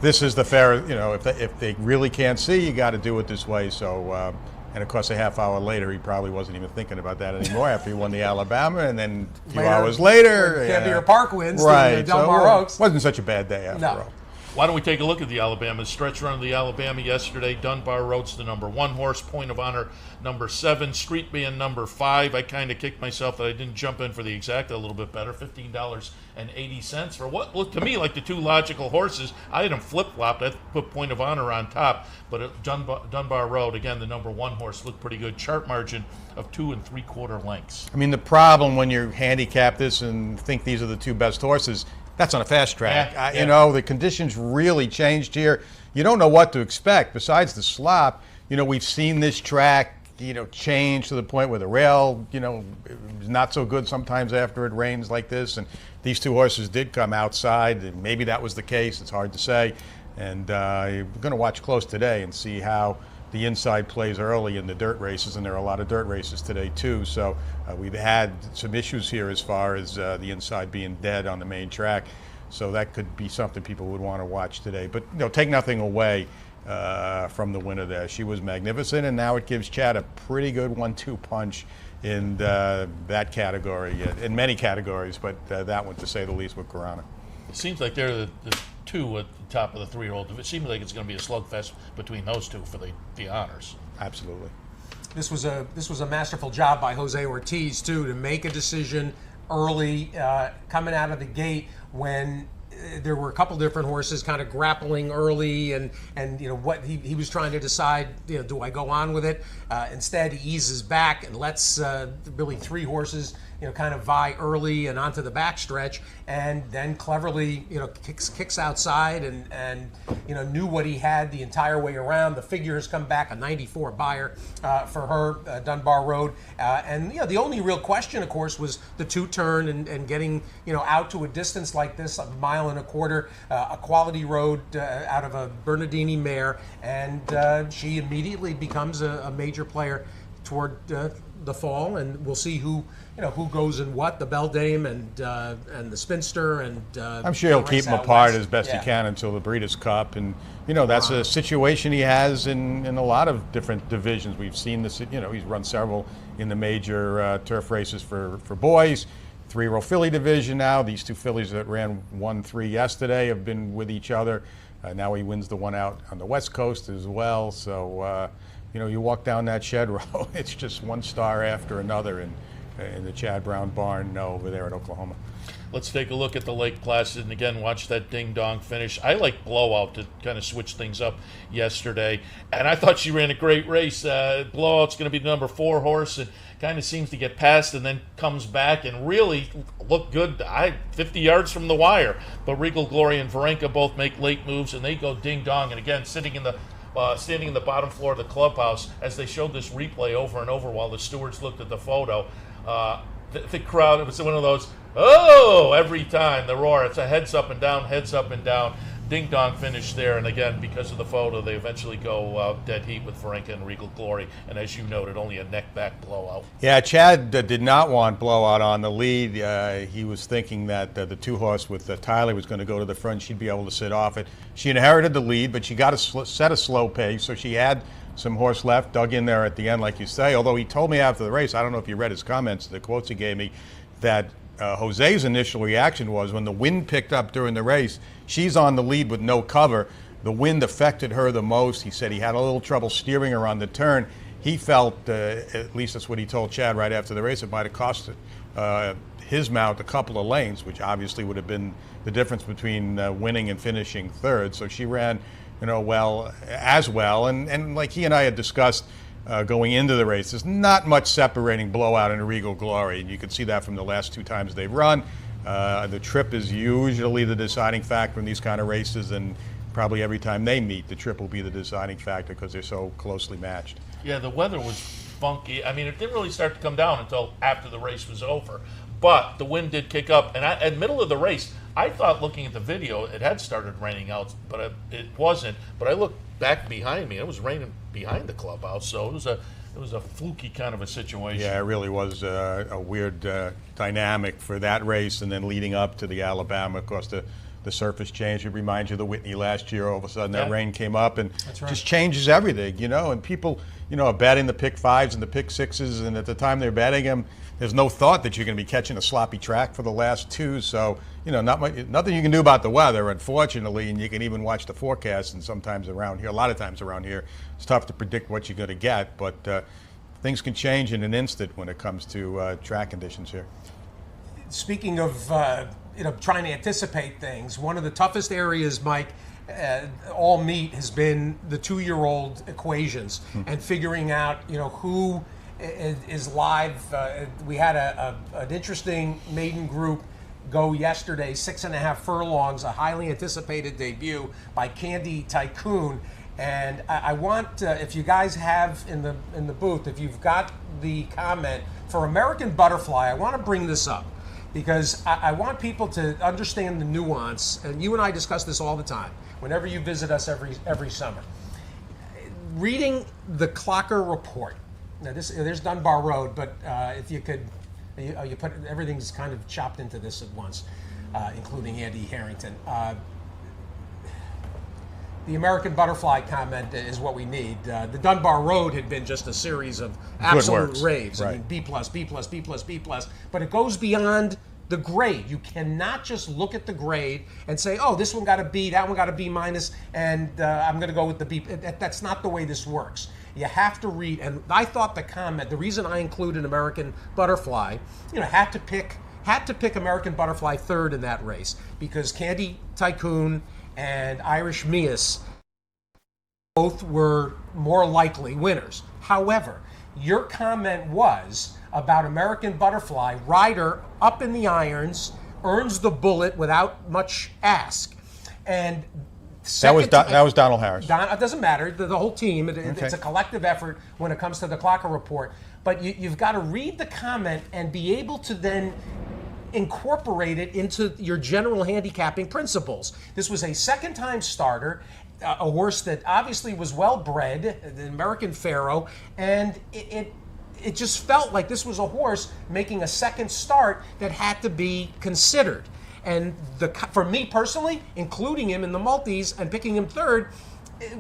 This is the fair, if they really can't see, you got to do it this way. So, and of course, a half hour later, he probably wasn't even thinking about that anymore after he won the Alabama, and then a few hours later, Canterbury Park wins, right? the Del Mar Oaks. Wasn't such a bad day after all. Why don't we take a look at the Alabama stretch run of the Alabama yesterday? Dunbar Road's the number 1 horse, Point of Honor number 7, Street Band number 5. I kind of kicked myself that I didn't jump in for the exacta a little bit better, $15.80 for what looked to me like the 2 logical horses. I had them flip-flopped. I put Point of Honor on top, but at Dunbar Road, again, the number 1 horse looked pretty good. Chart margin of 2 3/4 lengths. I mean, the problem when you handicap this and think these are the 2 best horses, that's on a fast track. Yeah. You know, the conditions really changed here. You don't know what to expect. Besides the slop, you know, we've seen this track, you know, change to the point where the rail, you know, is not so good sometimes after it rains like this. And these 2 horses did come outside, and maybe that was the case. It's hard to say. And we're going to watch close today and see how the inside plays early in the dirt races, and there are a lot of dirt races today too. So we've had some issues here as far as the inside being dead on the main track. So that could be something people would want to watch today. But you know, take nothing away from the winner there. She was magnificent, and now it gives Chad a pretty good 1-2 punch in that category, in many categories, but that one to say the least with Corona. It seems like they're the 2 at the top of the 3-year-old. It seems like it's going to be a slugfest between those 2 for the honors. Absolutely. This was a masterful job by Jose Ortiz too, to make a decision early, coming out of the gate when there were a couple different horses kind of grappling early, and you know what he was trying to decide, you know, do I go on with it? Instead, he eases back and lets really 3 horses, you know, kind of vie early and onto the backstretch, and then cleverly, you know, kicks outside and you know, knew what he had the entire way around. The figure has come back, a 94 buyer for her, Dunbar Road, and you know, the only real question, of course, was the 2-turn and getting, you know, out to a distance like this, 1.25 miles, a quality road out of a Bernardini mare, and she immediately becomes a major player toward the fall, and we'll see who goes in what, the Beldame and the Spinster, and I'm sure he'll keep them apart as best he can until the Breeders' Cup, and you know, that's a situation he has in a lot of different divisions. We've seen this, you know, he's run several in the major turf races for boys, 3-year-old filly division now. These 2 fillies that ran 1-3 yesterday have been with each other. Now he wins the one out on the West Coast as well. So you know, you walk down that shed row, it's just 1 star after another in the Chad Brown barn over there at Oklahoma. Let's take a look at the Lake Placid, and again, watch that ding-dong finish. I like Blowout to kind of switch things up yesterday, and I thought she ran a great race. Blowout's going to be the number 4 horse, and kind of seems to get past and then comes back and really looked good. 50 yards from the wire, but Regal Glory and Varenka both make late moves, and they go ding-dong, and again, standing in the bottom floor of the clubhouse as they showed this replay over and over while the stewards looked at the photo. The crowd, it was one of those, oh, every time, the roar. It's a heads up and down, ding-dong finish there. And again, because of the photo, they eventually go dead heat with Varenka and Regal Glory. And as you noted, only a neck-back blowout. Yeah, Chad did not want Blowout on the lead. He was thinking that the 2-horse with Tyler was going to go to the front. She'd be able to sit off it. She inherited the lead, but she got to set a slow pace, so she had some horse left, dug in there at the end, like you say. Although he told me after the race, I don't know if you read his comments, the quotes he gave me, that Jose's initial reaction was when the wind picked up during the race, she's on the lead with no cover. The wind affected her the most. He said he had a little trouble steering her on the turn. He felt, at least that's what he told Chad right after the race, it might have cost his mount a couple of lanes, which obviously would have been the difference between winning and finishing third. So she ran, you know, well, and like he and I had discussed going into the race, there's not much separating Blowout and Regal Glory, and you can see that from the last 2 times they've run. The trip is usually the deciding factor in these kind of races, and probably every time they meet, the trip will be the deciding factor because they're so closely matched. Yeah, the weather was funky. I mean, it didn't really start to come down until after the race was over, but the wind did kick up, and at the middle of the race, I thought, looking at the video, it had started raining out, but it wasn't. But I looked back behind me, and it was raining behind the clubhouse, so it was a fluky kind of a situation. Yeah, it really was a weird dynamic for that race, and then leading up to the Alabama. Of course, the the surface changed. It reminds you of the Whitney last year. All of a sudden, that Yeah. rain came up and right. just changes everything, And people, are betting the pick 5s and the pick 6s, and at the time they're betting them, there's no thought that you're going to be catching a sloppy track for the last 2. So, nothing you can do about the weather, unfortunately, and you can even watch the forecast. And sometimes around here, a lot of times around here, it's tough to predict what you're going to get. But things can change in an instant when it comes to track conditions here. Speaking of trying to anticipate things, one of the toughest areas, Mike, all meet has been the 2-year-old equations and figuring out who is live. We had an interesting maiden group go yesterday, 6.5 furlongs, a highly anticipated debut by Candy Tycoon. And I want, if you guys have in the booth, if you've got the comment for American Butterfly, I want to bring this up because I want people to understand the nuance. And you and I discuss this all the time whenever you visit us every summer. Reading the Clocker report. Now there's Dunbar Road, but if you could, you put everything's kind of chopped into this at once, including Andy Harrington. The American Butterfly comment is what we need. The Dunbar Road had been just a series of absolute raves. Right. I mean, B+, B+, B+, B+, but it goes beyond the grade. You cannot just look at the grade and say, oh, this one got a B, that one got a B-, and I'm going to go with the B. That's not the way this works. You have to read, and I thought the comment, the reason I included American Butterfly, had to pick American Butterfly third in that race because Candy Tycoon and Irish Mias both were more likely winners. However, your comment was about American Butterfly, rider up in the irons, earns the bullet without much ask. And that was Donald Harris. It doesn't matter, the whole team, it's a collective effort when it comes to the Clocker report. But you've got to read the comment and be able to then incorporate it into your general handicapping principles. This was a second-time starter, a horse that obviously was well-bred, the American Pharaoh, and it just felt like this was a horse making a second start that had to be considered. And for me personally, including him in the multis and picking him third, it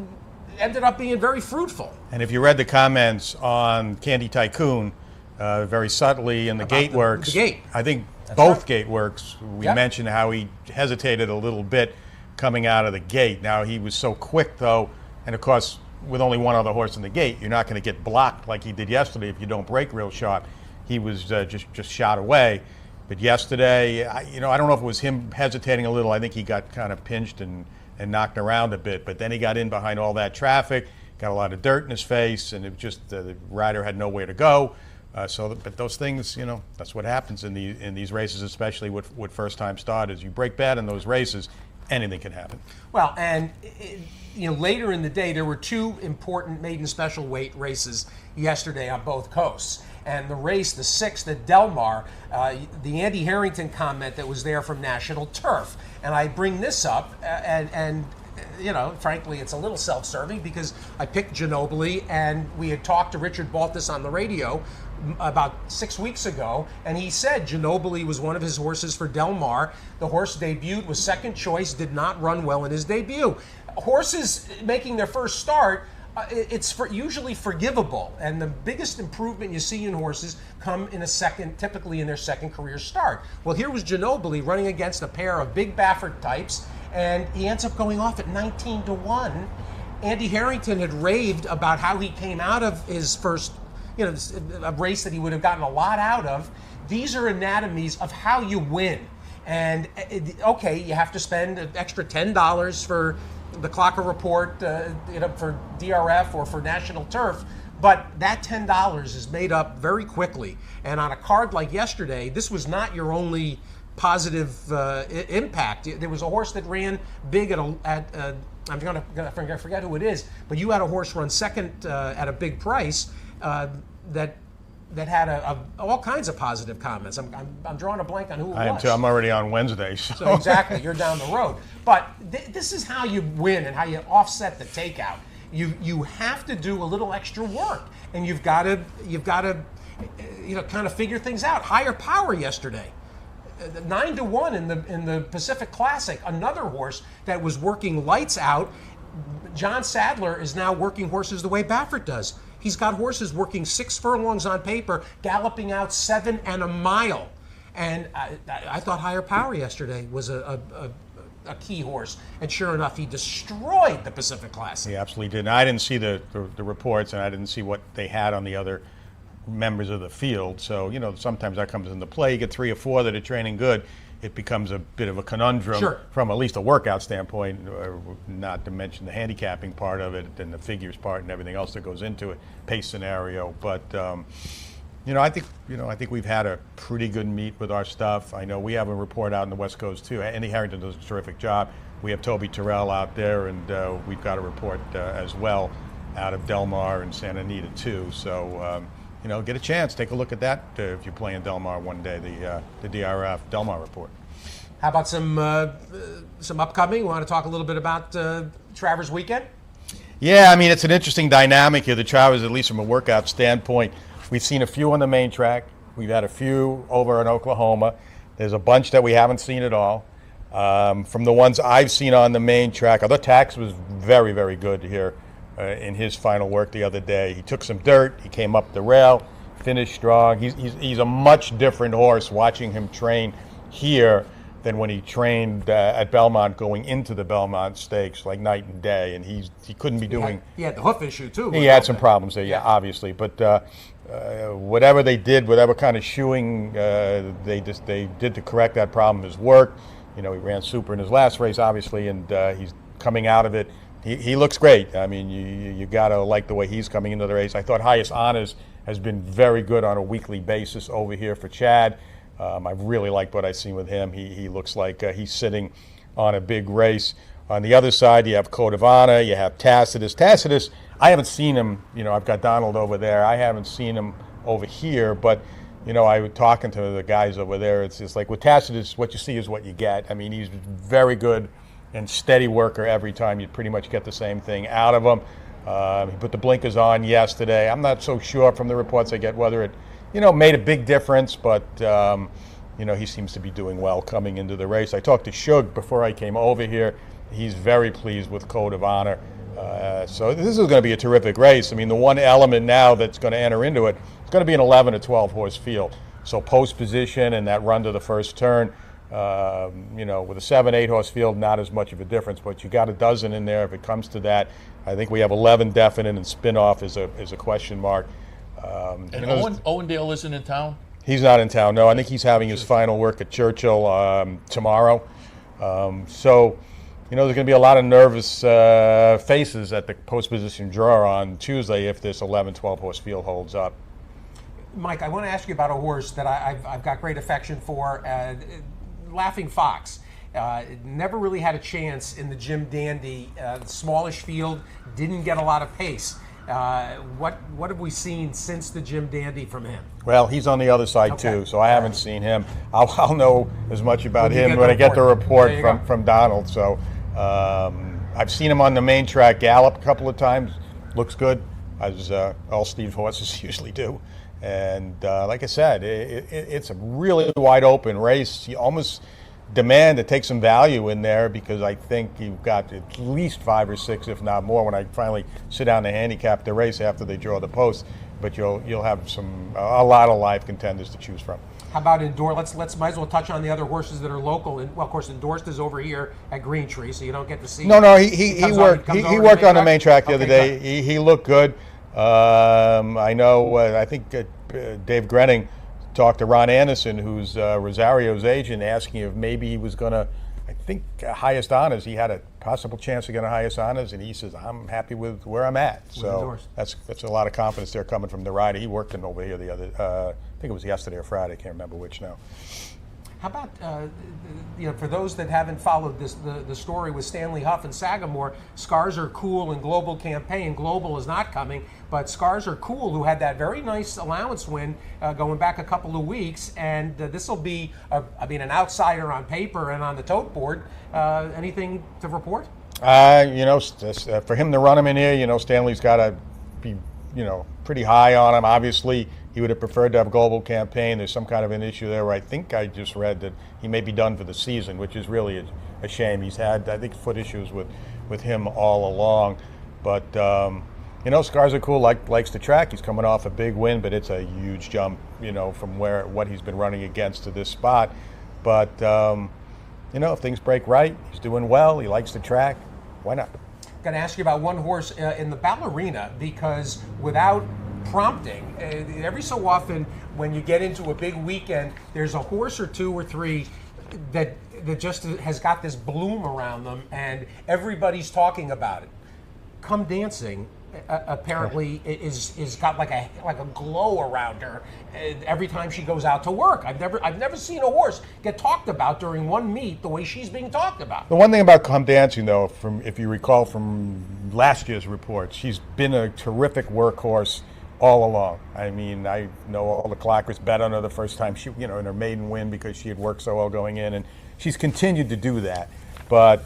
ended up being very fruitful. And if you read the comments on Candy Tycoon, very subtly in the Gateworks, the gate. I think That's both right. Gateworks, we mentioned how he hesitated a little bit coming out of the gate. Now he was so quick though, and of course with only one other horse in the gate, you're not going to get blocked like he did yesterday if you don't break real sharp. He was just shot away. But yesterday, I don't know if it was him hesitating a little. I think he got kind of pinched and knocked around a bit. But then he got in behind all that traffic, got a lot of dirt in his face, and it just the rider had nowhere to go. But those things, that's what happens in these races, especially with first-time starters. You break bad in those races, anything can happen. Well, and later in the day, there were 2 important maiden special weight races yesterday on both coasts. And the race, the 6th at Del Mar, the Andy Harrington comment that was there from National Turf. And I bring this up, and frankly, it's a little self-serving because I picked Ginobili, and we had talked to Richard Baltus on the radio about 6 weeks ago, and he said Ginobili was one of his horses for Del Mar. The horse debuted, was second choice, did not run well in his debut. Horses making their first start, it's usually forgivable, and the biggest improvement you see in horses come typically in their second career start. Well, here was Ginobili running against a pair of big Baffert types, and he ends up going off at 19-1. Andy Harrington had raved about how he came out of his first, a race that he would have gotten a lot out of. These are anatomies of how you win. And okay, you have to spend an extra $10 for the Clocker report, for DRF or for National Turf, but that $10 is made up very quickly. And on a card like yesterday, this was not your only positive impact. There was a horse that ran big I'm going to forget who it is, but you had a horse run second at a big price that had all kinds of positive comments. I'm drawing a blank on who it was. I am too. I'm already on Wednesday. So exactly, you're down the road. But this is how you win and how you offset the takeout. You have to do a little extra work, and you've got to kind of figure things out. Higher Power yesterday. 9-1 in the Pacific Classic. Another horse that was working lights out. John Sadler is now working horses the way Baffert does. He's got horses working 6 furlongs on paper, galloping out 7 and a mile. And I thought Higher Power yesterday was a key horse, and sure enough, he destroyed the Pacific Classic. He absolutely did. And I didn't see the reports, and I didn't see what they had on the other members of the field. So, sometimes that comes into play. You get 3 or 4 that are training good, it becomes a bit of a conundrum from at least a workout standpoint, not to mention the handicapping part of it and the figures part and everything else that goes into it, pace scenario. But I think we've had a pretty good meet with our stuff. I know we have a report out in the West Coast too. Andy Harrington does a terrific job. We have Toby Terrell out there, and we've got a report as well out of Del Mar and Santa Anita too. So get a chance, take a look at that if you're playing Del Mar one day. The DRF Del Mar report. How about some upcoming? We want to talk a little bit about Travers weekend? Yeah, I mean, it's an interesting dynamic here. The Travers, at least from a workout standpoint, we've seen a few on the main track. We've had a few over in Oklahoma. There's a bunch that we haven't seen at all. From the ones I've seen on the main track, I thought Tax was very, very good here in his final work the other day. He took some dirt. He came up the rail, finished strong. He's a much different horse watching him train here than when he trained at Belmont going into the Belmont Stakes, like night and day. And he couldn't be doing. He had the hoof issue too. He had some problems there, yeah, obviously. But whatever they did, whatever kind of shoeing they did to correct that problem has worked. He ran super in his last race, obviously, and he's coming out of it. He looks great. I mean, you got to like the way he's coming into the race. I thought Highest Honors has been very good on a weekly basis over here for Chad. I really like what I've seen with him. He looks like he's sitting on a big race. On the other side, you have Code of Honor, you have Tacitus. Tacitus, I haven't seen him. I've got Donald over there. I haven't seen him over here, but I was talking to the guys over there. It's just like with Tacitus, what you see is what you get. I mean, he's very good and steady worker every time. You pretty much get the same thing out of him. He put the blinkers on yesterday. I'm not so sure from the reports I get whether it made a big difference, but he seems to be doing well coming into the race. I talked to Shug before I came over here. He's very pleased with Code of Honor. So this is going to be a terrific race. I mean, the one element now that's going to enter into it, it's going to be an 11 or 12 horse field. So post position and that run to the first turn, with a 7-8 horse field, not as much of a difference, but you got a dozen in there if it comes to that. I think we have 11 definite, and spin-off is a question mark. And Owendale isn't in town? He's not in town, no. I think he's having his final work at Churchill tomorrow. So, there's going to be a lot of nervous faces at the post-position draw on Tuesday if this 11, 12 horse field holds up. Mike, I want to ask you about a horse that I've got great affection for, Laughing Fox. Never really had a chance in the Jim Dandy, smallish field, didn't get a lot of pace. What have we seen since the Jim Dandy from him? Well, he's on the other side too, so I haven't seen him. I'll know as much about him when I get the report from Donald. So I've seen him on the main track gallop a couple of times. Looks good, as all Steve's horses usually do. And like I said, it's a really wide open race. You almost demand to take some value in there because I think you've got at least 5 or 6, if not more, when I finally sit down to handicap the race after they draw the post. But you'll have a lot of live contenders to choose from. How about Endorsed? Let's might as well touch on the other horses that are local. And, well, of course, Endorsed is over here at Green Tree, so you don't get to see. No, he worked on the main track the other day. He looked good. I know. I think Dave Grenning talked to Ron Anderson, who's Rosario's agent, asking if maybe he was going to, I think, Highest Honors. He had a possible chance to get a Highest Honors, and he says, I'm happy with where I'm at. So that's a lot of confidence there coming from the rider. He worked in over here the other, I think it was yesterday or Friday, I can't remember which now. How about, for those that haven't followed the story with Stanley Huff and Sagamore, Scars Are Cool and Global Campaign. Global is not coming, but Scars Are Cool, who had that very nice allowance win going back a couple of weeks, and this will be, an outsider on paper and on the tote board. Anything to report? For him to run him in here, Stanley's got to be, pretty high on him. Obviously, he would have preferred to have a global campaign. There's some kind of an issue there where I think I just read that he may be done for the season, which is really a shame. He's had, I think, foot issues with him all along. But, Scarza Cool likes the track. He's coming off a big win, but it's a huge jump, from what he's been running against to this spot. But, if things break right, he's doing well, he likes the track, why not? I'm going to ask you about one horse in the Ballerina, because without prompting, every so often when you get into a big weekend, there's a horse or two or three that just has got this bloom around them, and everybody's talking about it. Come Dancing apparently is got like a glow around her every time she goes out to work. I've never seen a horse get talked about during one meet the way she's being talked about. The one thing about Come Dancing, though, if you recall from last year's reports, she's been a terrific workhorse all along. I mean, I know all the clockers bet on her the first time she, in her maiden win because she had worked so well going in, and she's continued to do that. But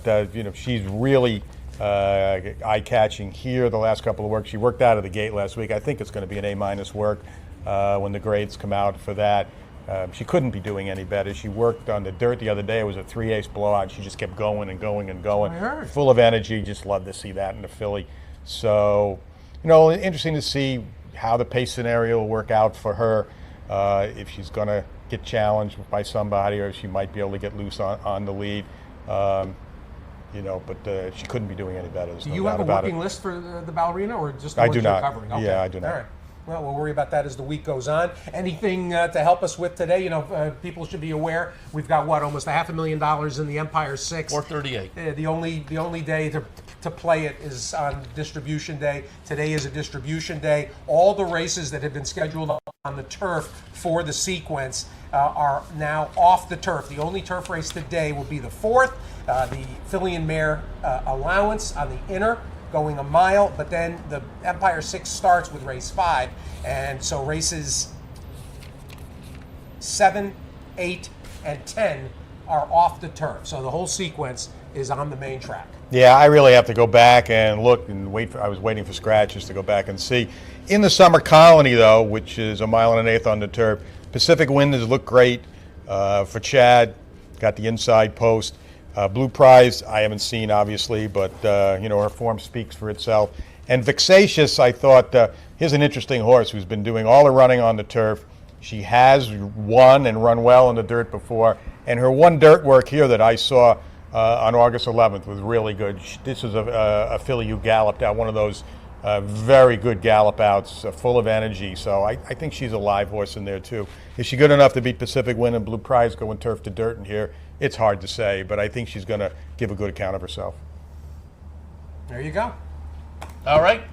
she's really eye-catching here the last couple of works. She worked out of the gate last week. I think it's going to be an A- work when the grades come out for that. She couldn't be doing any better. She worked on the dirt the other day. It was a 3/8 blowout. She just kept going and going and going. Full of energy. Just love to see that in the filly. So, interesting to see how the pace scenario will work out for her, if she's going to get challenged by somebody or if she might be able to get loose on the lead. But she couldn't be doing any better. Do you have a working list for the Ballerina, or just the I ones do you're not. covering? Okay. Yeah, I do not. All right. Well, we'll worry about that as the week goes on. Anything to help us with today? People should be aware we've got almost $500,000 in the Empire 6. 438. The only day to play it is on distribution day. Today is a distribution day. All the races that have been scheduled on the turf for the sequence are now off the turf. The only turf race today will be the 4th, the filly and mare allowance on the inner, going a mile, but then the Empire 6 starts with race 5, and so races 7, 8, and 10 are off the turf. So the whole sequence is on the main track. Yeah, I really have to go back and look and wait. I was waiting for scratches to go back and see. In the Summer Colony, though, which is a mile and an eighth on the turf, Pacific Wind has looked great for Chad. Got the inside post. Blue Prize, I haven't seen, obviously, but, her form speaks for itself. And Vexatious, I thought, here's an interesting horse who's been doing all the running on the turf. She has won and run well in the dirt before, and her one dirt work here that I saw on August 11th was really good. This is a filly who galloped out, one of those very good gallop outs, full of energy. So I think she's a live horse in there, too. Is she good enough to beat Pacific Wind and Blue Prize going turf to dirt in here? It's hard to say, but I think she's going to give a good account of herself. There you go. All right.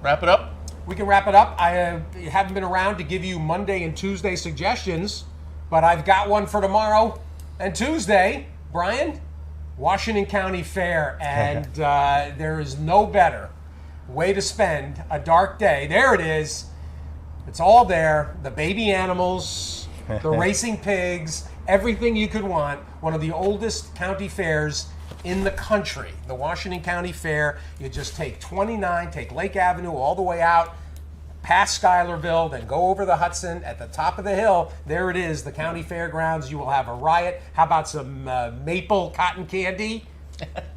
Wrap it up. We can wrap it up. I haven't been around to give you Monday and Tuesday suggestions, but I've got one for tomorrow and Tuesday. Brian, Washington County Fair, and there is no better way to spend a dark day. There it is. It's all there. The baby animals, the racing pigs, everything you could want. One of the oldest county fairs in the country, the Washington County Fair. You just take 29, take Lake Avenue all the way out, past Schuylerville, then go over the Hudson. At the top of the hill, there it is, the county fairgrounds. You will have a riot. How about some maple cotton candy?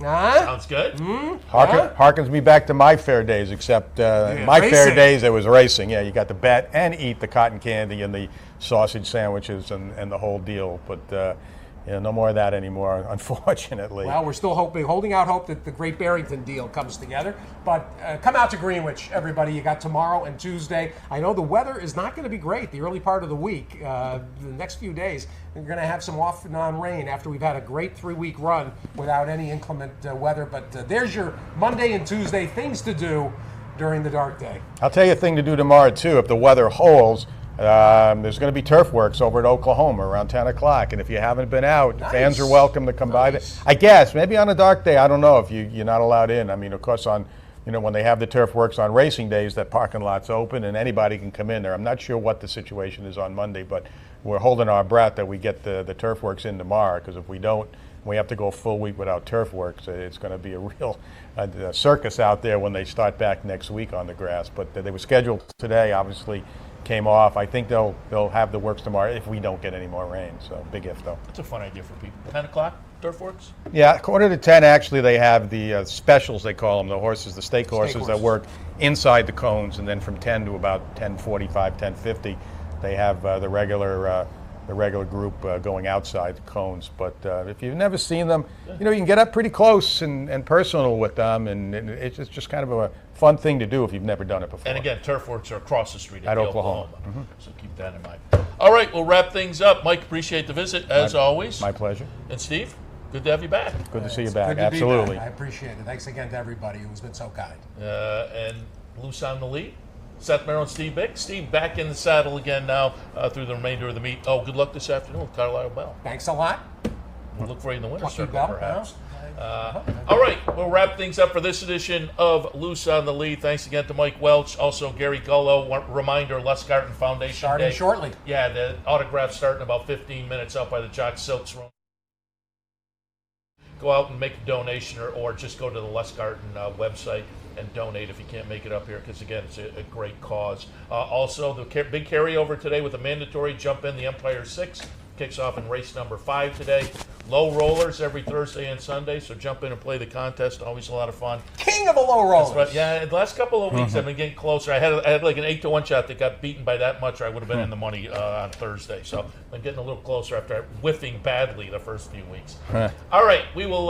Sounds good. Harkens me back to my fair days, except my racing. fair days there was racing. Yeah, you got to bet and eat the cotton candy and the sausage sandwiches and the whole deal. But no more of that anymore, unfortunately. Well, we're still holding out hope that the Great Barrington deal comes together. But come out to Greenwich, everybody. You got tomorrow and Tuesday. I know the weather is not going to be great the early part of the week. The next few days, we're going to have some off and on rain after we've had a great 3-week run without any inclement weather. But there's your Monday and Tuesday things to do during the dark day. I'll tell you a thing to do tomorrow, too, if the weather holds. There's going to be turf works over at Oklahoma around 10 o'clock, and if you haven't been out, fans are welcome to come by there. I guess, maybe on a dark day, I don't know if you're not allowed in. I mean, of course, when they have the turf works on racing days, that parking lot's open and anybody can come in there. I'm not sure what the situation is on Monday, but we're holding our breath that we get the turf works in tomorrow, because if we don't, we have to go a full week without turf works. It's going to be a real circus out there when they start back next week on the grass. But they were scheduled today, obviously. came off. I think they'll have the works tomorrow if we don't get any more rain. So big if though. That's a fun idea for people. 10 o'clock, turf works? Yeah, 9:45 actually they have the specials, they call them, the horses, the stake horses that work inside the cones, and then from 10 to about 10:45, 10:50, they have the regular group going outside the cones. But if you've never seen them, you can get up pretty close and personal with them, and it's just kind of a fun thing to do if you've never done it before. And again, turf works are across the street at in Oklahoma. Mm-hmm. So keep that in mind. All right, we'll wrap things up. Mike, appreciate the visit, as always. My pleasure. And Steve, good to have you back. Good to see you back, Good to absolutely. be back. I appreciate it. Thanks again to everybody who's been so kind. And loose on the lead. Seth Merrow and Steve Byk. Steve back in the saddle again now through the remainder of the meet. Oh, good luck this afternoon with Carlisle Bell. Thanks a lot. We'll look for you in the winner's Lucky circle, Bell, perhaps. All right, we'll wrap things up for this edition of Loose on the Lead. Thanks again to Mike Welch, also Gary Gullo. One reminder, Lustgarten Foundation Starting Day. shortly. Yeah, the autographs start in about 15 minutes out by the Jock Silks room. Go out and make a donation or just go to the Lustgarten website and donate if you can't make it up here, because again, it's a great cause. Also, the big carryover today with a mandatory jump in the Empire 6 kicks off in race number 5 today. Low rollers every Thursday and Sunday, so jump in and play the contest. Always a lot of fun. King of the low rollers. That's right. Yeah, the last couple of weeks I've been getting closer. I had like an 8-1 shot that got beaten by that much, or I would have been in the money on Thursday. So I'm getting a little closer after whiffing badly the first few weeks. All right, we will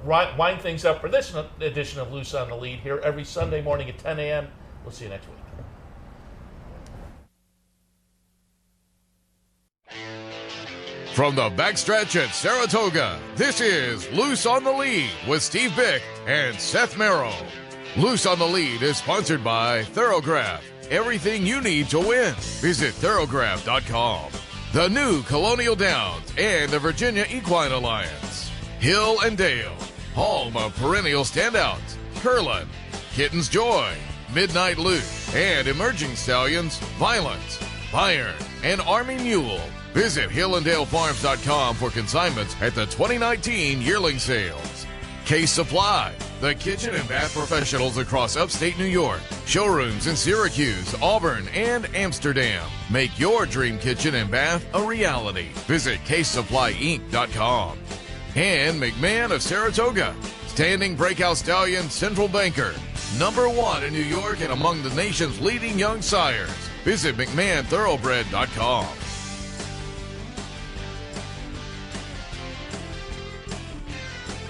wind things up for this edition of Loose on the Lead here every Sunday morning at 10 a.m. We'll see you next week. From the backstretch at Saratoga, this is Loose on the Lead with Steve Byk and Seth Merrow. Loose on the Lead is sponsored by Thoroughgraph. Everything you need to win. Visit thoroughgraph.com. The new Colonial Downs and the Virginia Equine Alliance. Hill and Dale, home of perennial standouts. Curlin, Kitten's Joy, Midnight Loot, and emerging stallions, Violence, Bayern, and Army Mule. Visit hillanddalefarms.com for consignments at the 2019 yearling sales. Case Supply, the kitchen and bath professionals across upstate New York. Showrooms in Syracuse, Auburn, and Amsterdam. Make your dream kitchen and bath a reality. Visit CaseSupplyInc.com. And McMahon of Saratoga, standing breakout stallion Central Banker. #1 in New York and among the nation's leading young sires. Visit McMahonThoroughbred.com.